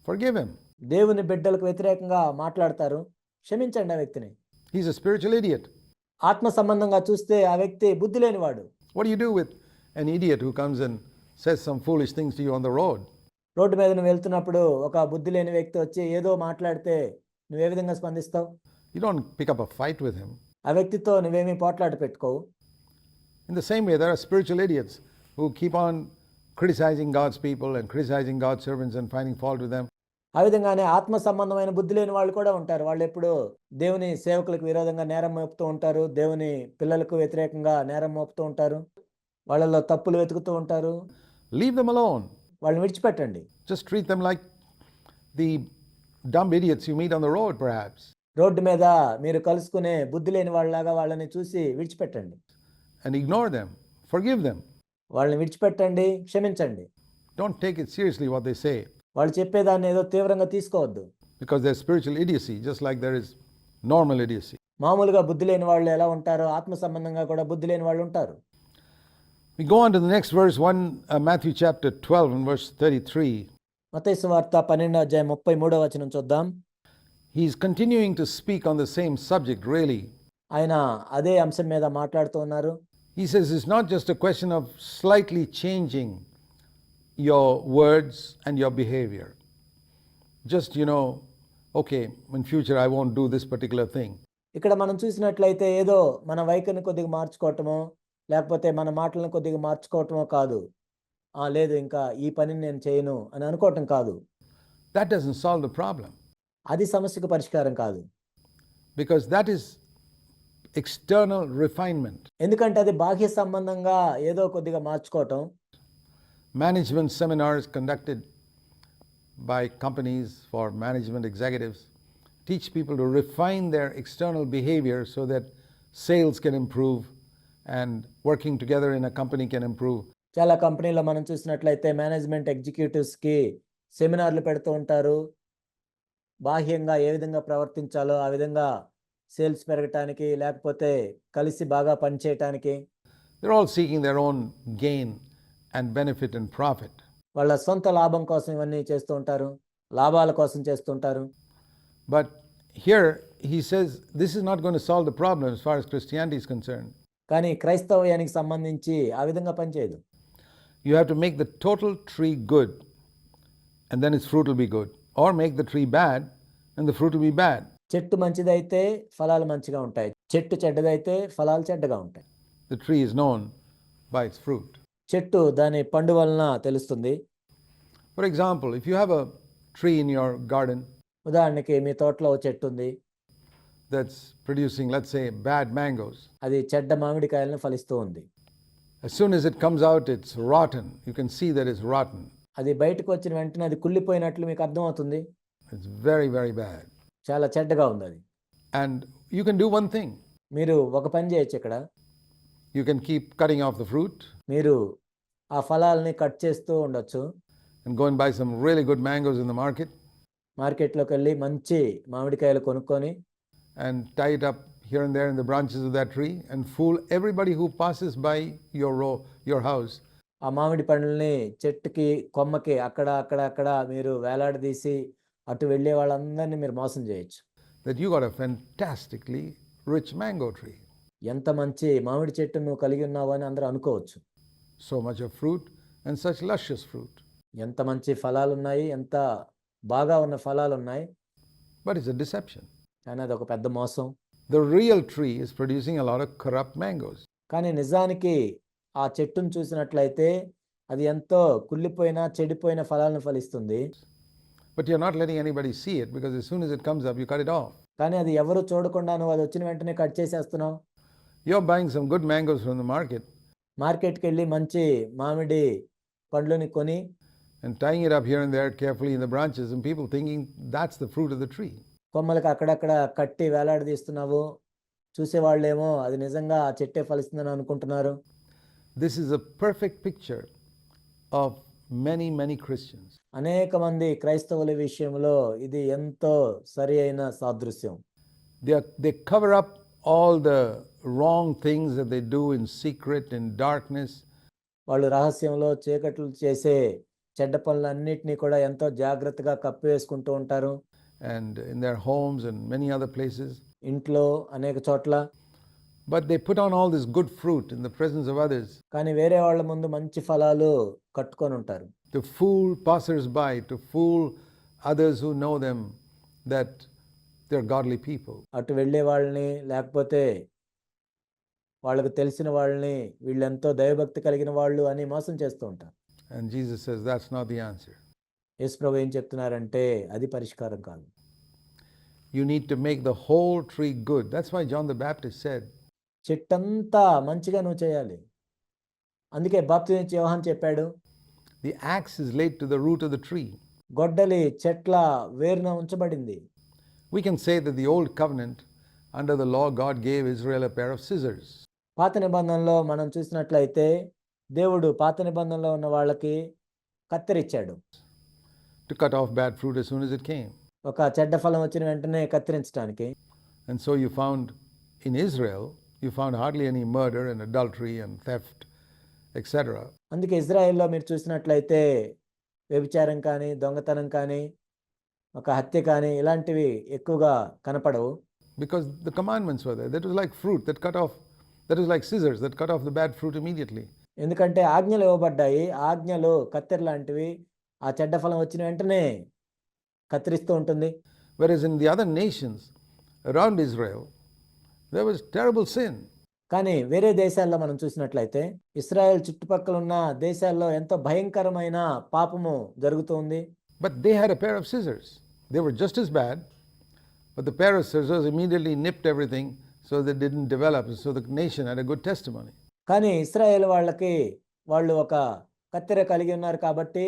Forgive him. దేవుని బిడ్డలకు వ్యతిరేకంగా మాట్లాడతారు. క్షమించండి ఆ వ్యక్తిని. He's a spiritual idiot. ఆత్మ సంబంధంగా చూస్తే ఆ వ్యక్తి బుద్ధి లేనివాడు. What do you do with an idiot who comes and says some foolish things to you on the road? Road మీద నువ్వు వెళ్తున్నప్పుడు ఒక బుద్ధి లేని వ్యక్తి వచ్చి ఏదో మాట్లాడితే నువ్వే విధంగా స్పందిస్తావు? You don't pick up a fight with him. ఆ వ్యక్తితో నువ్వేమీ పోట్లాట పెట్టుకోవు. In the same way, there are spiritual idiots who keep on criticizing God's people and criticizing God's servants and finding fault with them. ఆ విధంగానే ఆత్మ సంబంధమైన బుద్ధి లేని వాళ్ళు కూడా ఉంటారు. వాళ్ళు ఎప్పుడు దేవుని సేవకులకు విరోధంగా నేరం మోపుతూ ఉంటారు. దేవుని పిల్లలకు వ్యతిరేకంగా నేరం మోపుతూ ఉంటారు. వాళ్ళలో తప్పులు వెతుకుతూ ఉంటారు. Leave them alone. వాళ్ళని విడిచిపెట్టండి. Just treat them like the dumb idiots you meet on the road, perhaps. Road మీద మీరు కలుసుకునే బుద్ధి లేని వాళ్ళలాగా వాళ్ళని చూసి విడిచిపెట్టండి. And ignore them. Forgive them. వాళ్ళని విడిచిపెట్టండి, క్షమించండి. Don't take it seriously what they say, వాళ్ళు చెప్పేదాన్ని ఏదో తీవ్రంగా తీసుకోవద్దు. because there's spiritual idiocy, just like there is normal idiocy. మామూలుగా బుద్ధి లేని వాళ్ళు ఎలా ఉంటారో ఆత్మ సంబంధంగా కూడా బుద్ధి లేని వాళ్ళు ఉంటారు. We go on to the next verse, Matthew chapter 12 and verse 33. మత్తయి సువార్త 12:33 చూద్దాం. He's continuing to speak on the same subject, really. ఆయన అదే అంశం మీద మాట్లాడుతూ ఉన్నారు. He says it's not just a question of slightly changing your words and your behavior. Just, okay, in future I won't do this particular thing. ఇక్కడ మనం చూసినట్లయితే ఏదో మన వైఖరిని కొద్దిగా మార్చుకోవటమో లేకపోతే మన మాటలను కొద్దిగా మార్చుకోవటమో కాదు. లేదు ఇంకా ఈ పనిని నేను చేయను అని అనుకోవటం కాదు. That doesn't solve the problem. అది సమస్యకు పరిష్కారం కాదు. Because that is external refinement. ఎందుకంటే అది బాహ్య సంబంధంగా ఏదో కొద్దిగా మార్చుకోవటం. Management seminars conducted by companies for management executives teach people to refine their external behavior so that sales can improve and working together in a company can improve. చాలా కంపెనీలో మనం చూసినట్లయితే మేనేజ్మెంట్ ఎగ్జిక్యూటివ్స్కి సెమినార్లు పెడుతూ ఉంటారు. బాహ్యంగా ఏ విధంగా ప్రవర్తించాలో ఆ విధంగా సేల్స్ పెరగటానికి లేకపోతే కలిసి బాగా పనిచేయటానికి. They're all seeking their own gain and benefit and profit. వాళ్ళ సొంత లాభం కోసం ఇవన్నీ చేస్తూ ఉంటారు, లాభాల కోసం చేస్తుంటారు. But here he says this is not going to solve the problem as far as Christianity is concerned. కానీ క్రైస్తవ్యానికి సంబంధించి ఆ విధంగా పనిచేయదు. You have to make the total tree good and then its fruit will be good, or make the tree bad and the fruit will be bad. చెట్టు మంచిదైతే ఫలాలు మంచిగా ఉంటాయి, చెట్టు చెడ్డదైతే ఫలాలు చెడ్డగా ఉంటాయి. The tree is known by its fruit. చెట్టు దాని పండు వలన తెలుస్తుంది. For example, if you have a tree in your garden ఉదాహరణకి మీ తోటలో ఓ చెట్టు ఉంది, that's producing, let's say, bad mangoes. అది చెడ్డ మామిడికాయలను ఫలిస్తూ ఉంది. As soon as it comes out, it's rotten. You can see that it's rotten. అది బయటకు వచ్చిన వెంటనే అది కుళ్ళిపోయినట్లు మీకు అర్థమవుతుంది. It's very, very bad. చాలా చెడ్డగా ఉంది అది. And you can do one thing. మీరు ఒక పని చేయొచ్చు ఇక్కడ. You can keep cutting off the fruit మీరు ఆ ఫలాల్ని కట్ చేస్తూ ఉండొచ్చు. and go and buy some really good mangoes in the market మార్కెట్లోకి వెళ్ళి మంచి మామిడికాయలు కొనుక్కొని and tie it up here and there in the branches of that tree and fool everybody who passes by your house. ఆ మామిడి పండ్లని చెట్టుకి కొమ్మకి అక్కడ మీరు వేలాడదీసి అటు వెళ్ళే వాళ్ళందరినీ మీరు మోసం చేయొచ్చు. That you got a fantastically rich mango tree. ఎంత మంచి మామిడి చెట్టు నువ్వు కలిగి ఉన్నావు అని అందరూ అనుకోవచ్చు. So much of fruit and such luscious fruit. ఎంత మంచి ఫలాలు ఉన్నాయి, ఎంత బాగా ఉన్న ఫలాలు ఉన్నాయి. But it's a deception. కానీ అది ఒక పెద్ద మోసం. The real tree is producing a lot of corrupt mangoes. కానీ నిజానికి ఆ చెట్టును చూసినట్లయితే అది ఎంతో కుళ్ళిపోయిన చెడిపోయిన ఫలాలను ఫలిస్తుంది. But you're not letting anybody see it because as soon as it comes up, you cut it off. కానీ అది ఎవరు చూడకుండా నువ్వు అది వచ్చిన వెంటనే cut చేసేస్తున్నావు. You're buying some good mangoes from the market మార్కెట్కి వెళ్ళి మంచి మామిడి పండ్లని కొని and tying it up here and there carefully in the branches, and people thinking that's the fruit of the tree. కొమ్మలకు అక్కడక్కడ కట్టి వేలాడదీస్తున్నావు. చూసేవాళ్ళేమో అది నిజంగా ఆ చెట్టే ఫలిస్తుందని అనుకుంటున్నారు. This is a perfect picture of many Christians. అనేక మంది క్రైస్తవుల విషయంలో ఇది ఎంతో సరి అయిన సాదృశ్యం. They cover up all the wrong things that they do in secret, in darkness. వాళ్ళు రహస్యంలో చీకట్లు చేసే చెడ్డ పనులన్నిటినీ కూడా ఎంతో జాగ్రత్తగా కప్పివేసుకుంటూ ఉంటారు. And in their homes and many other places. ఇంట్లో అనేక చోట్ల. But they put on all this good fruit in the presence of others. కానీ వేరే వాళ్ళ ముందు మంచి ఫలాలు కట్టుకొని ఉంటారు. To fool passers-by, to fool others who know them that they're godly people. అటు వెళ్ళే వాళ్ళని లేకపోతే వాళ్ళకు తెలిసిన వాళ్ళని వీళ్ళెంతో దైవభక్తి కలిగిన వాళ్ళు అని మోసం చేస్తూ ఉంటారు. And Jesus says that's not the answer. యేసుప్రభు ఏం చెప్తున్నారంటే అది పరిష్కారం కాదు. You need to make the whole tree good. That's why John the Baptist said, చెట్టంతా మంచిగా నువ్వు చేయాలి. అందుకే బాప్తిసం ఇచ్చే యోహాను చెప్పాడు, the axe is laid to the root of the tree. గొడ్డలి చెట్ల వేరున ఉంచబడింది. We can say that the old covenant, under the law, God gave Israel a pair of scissors. పాత నిబంధనలో మనం చూసినట్లయితే దేవుడు పాత నిబంధనలో ఉన్న వాళ్ళకి కత్తిరిచ్చాడు. To cut off bad fruit as soon as it came. ఒక చెడ్డ ఫలం వచ్చిన వెంటనే కత్తిరించడానికి. And so you found in Israel, you found hardly any murder and adultery and theft, etc. అందుకే ఇజ్రాయెల్లో మీరు చూసినట్లయితే వ్యభిచారం కానీ దొంగతనం కానీ ఒక హత్య కానీ ఇలాంటివి ఎక్కువగా కనపడవు. Because the commandments were there. That was like fruit that cut off, that was like scissors that cut off the bad fruit immediately. ఎందుకంటే ఆజ్ఞలు ఇవ్వబడ్డాయి. ఆజ్ఞలు కత్తెర లాంటివి. ఆ చెడ్డ ఫలం వచ్చిన వెంటనే కత్తిరిస్తూ ఉంటుంది. Whereas in the other nations around Israel, there was terrible sin. కానీ వేరే దేశాల్లో మనం చూసినట్లయితే ఇశ్రాయేల్ చుట్టుపక్కల ఉన్న దేశాల్లో ఎంతో భయంకరమైన పాపము జరుగుతుంది. But they had a pair of scissors. They were just as bad, but the pair of scissors immediately nipped everything so they didn't develop, so the nation had a good testimony. కానీ ఇశ్రాయేల్ వాళ్ళు ఒక కత్తెర కలిగి ఉన్నారు కాబట్టి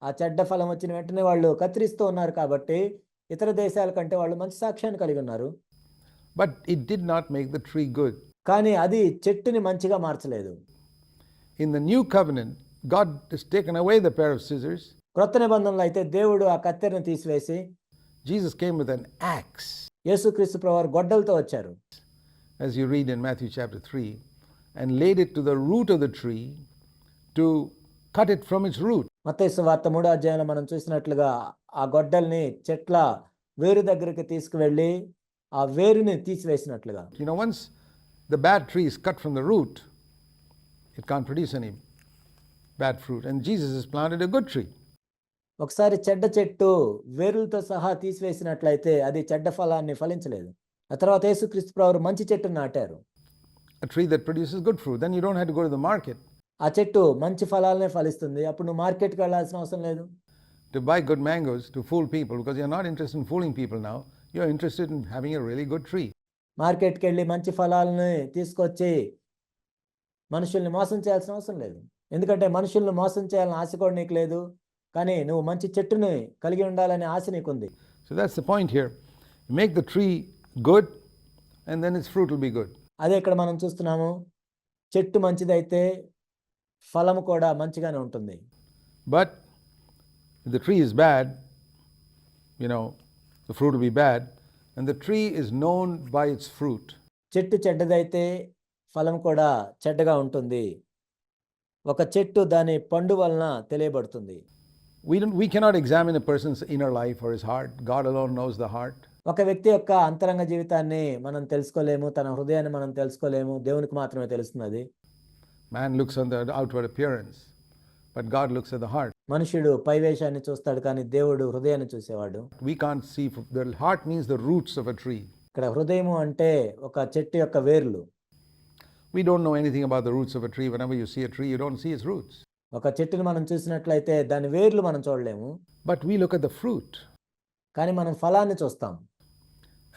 ఆ చెడ్డ ఫలం వచ్చిన వెంటనే వాళ్ళు కత్తిరిస్తూ ఉన్నారు కాబట్టి ఇతర దేశాల కంటే వాళ్ళు మంచి సాక్ష్యాన్ని కలిగి ఉన్నారు. But it did not make the tree good. కానీ అది చెట్టుని మంచిగా మార్చలేదు. In the new covenant, God has taken away the pair of scissors. క్రొత్త నిబంధనలో అయితే దేవుడు ఆ కత్తెరను తీసివేసి Jesus came with an axe. యేసుక్రీస్తు ప్రభువారు గొడ్డలతో వచ్చారు. As you read in Matthew chapter 3, and laid it to the root of the tree to cut it from its root. మత్తయి సువార్త 3వ అధ్యాయంలో మనం చూసినట్లుగా ఆ గొడ్డల్ని చెట్ల వేరు దగ్గరికి తీసుకువెళ్ళి ఆ వేరుని తీసివేసినట్లుగా. You know, once the bad tree is cut from the root, it can't produce any bad fruit. And Jesus has planted a good tree. ఒకసారి చెడ్డ చెట్టు వేరులతో సహా తీసివేసినట్లయితే అది చెడ్డ ఫలాన్ని ఫలించలేదు. ఆ తర్వాత యేసుక్రీస్తు ప్రభువారు మంచి చెట్టును నాటారు. A tree that produces good fruit. Then you don't have to go to the market ఆ చెట్టు మంచి ఫలాలనే ఫలిస్తుంది. అప్పుడు నువ్వు మార్కెట్కి వెళ్ళాల్సిన అవసరం లేదు. to buy good mangoes to fool people, because you're not interested in fooling people now. You're interested in having a really good tree. మార్కెట్కి వెళ్ళి మంచి ఫలాలని తీసుకొచ్చి మనుషుల్ని మోసం చేయాల్సిన అవసరం లేదు. ఎందుకంటే మనుషుల్ని మోసం చేయాలని ఆశ కూడా నీకు లేదు. కానీ నువ్వు మంచి చెట్టుని కలిగి ఉండాలనే ఆశ నీకుంది. So that's the point here. You make the tree good, and then its fruit will be good. అదే ఇక్కడ మనం చూస్తున్నాము. చెట్టు మంచిదైతే ఫలము కూడా మంచిగానే ఉంటుంది. But if the tree is bad, you know, the fruit will be bad, and the tree is known by its fruit. చెట్టు చెడ్డదైతే ఫలం కూడా చెడ్డగా ఉంటుంది. ఒక చెట్టు దాని పండు వలన తెలియబడుతుంది. We cannot examine a person's inner life or his heart. God alone knows the heart. ఒక వ్యక్తి యొక్క అంతరంగ జీవితాన్ని మనం తెలుసుకోలేము. తన హృదయాన్ని మనం తెలుసుకోలేము. దేవునికి మాత్రమే తెలుస్తుంది. Man looks on the outward appearance, but God looks at the heart. మనుషుడు పైవేషాన్ని చూస్తాడు కానీ దేవుడు హృదయాన్ని చూసేవాడు. We can't see. The heart means the roots of a tree. ఇక్కడ హృదయము అంటే ఒక చెట్టు యొక్క వేర్లు. We don't know anything about the roots of a tree. Whenever you see a tree, you don't see its roots. ఒక చెట్టుని మనం చూసినట్లయితే దాని వేర్లు మనం చూడలేము. But we look at the fruit. కానీ మనం ఫలాన్ని చూస్తాం.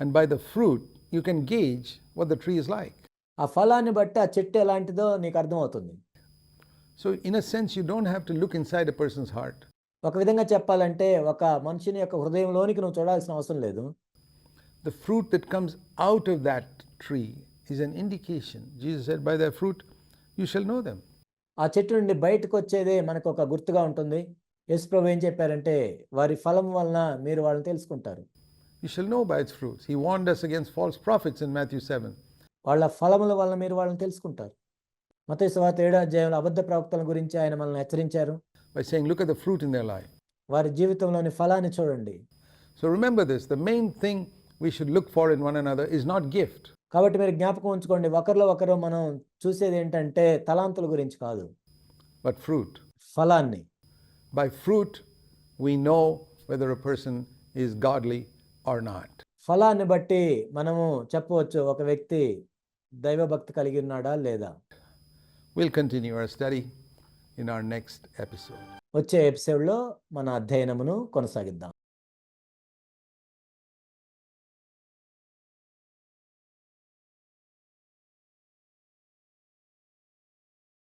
And by the fruit, you can gauge what the tree is like. ఆ ఫలాన్ని బట్టి ఆ చెట్టు ఎలాంటిదో నీకు అర్థమవుతుంది. So, in a sense, you don't have to look inside a person's heart. ఒక విధంగా చెప్పాలంటే ఒక మనుషుని యొక్క హృదయంలోనికి నువ్వు చూడాల్సిన అవసరం లేదు. The fruit that comes out of that tree is an indication. Jesus said, by their fruit you shall know them. ఆ చెట్టు నుండి బయటకు వచ్చేదే మనకు ఒక గుర్తుగా ఉంటుంది. యేసుప్రభు ఏం చెప్పారంటే వారి ఫలం వలన మీరు వాళ్ళని తెలుసుకుంటారు. You shall know by its fruits. He warned us against false prophets in Matthew 7. వాళ్ళ ఫలముల వలన మీరు వాళ్ళని తెలుసుకుంటారు. మత్తయి సువార్త 7వ అధ్యాయంలో అబద్ధ ప్రవక్తల గురించి ఆయన మనల్ని హెచ్చరించారు. By saying, look at the fruit in their life. వారి జీవితంలోని ఫలాన్ని చూడండి. So remember this, the main thing we should look for in one another is not gift. కాబట్టి మీరు జ్ఞాపకం ఉంచుకోండి, ఒకరిలో ఒకరు మనం చూసేది ఏంటంటే తలాంతుల గురించి కాదు, but fruit. ఫలాన్ని. By fruit we know whether a person is godly or not. ఫలాన్ని బట్టి మనము చెప్పవచ్చు ఒక వ్యక్తి దైవభక్తి కలిగి ఉన్నాడా లేదా. We'll continue our study in our next episode. వచ్చే ఎపిసోడ్లో మన అధ్యయనమును కొనసాగిద్దాం.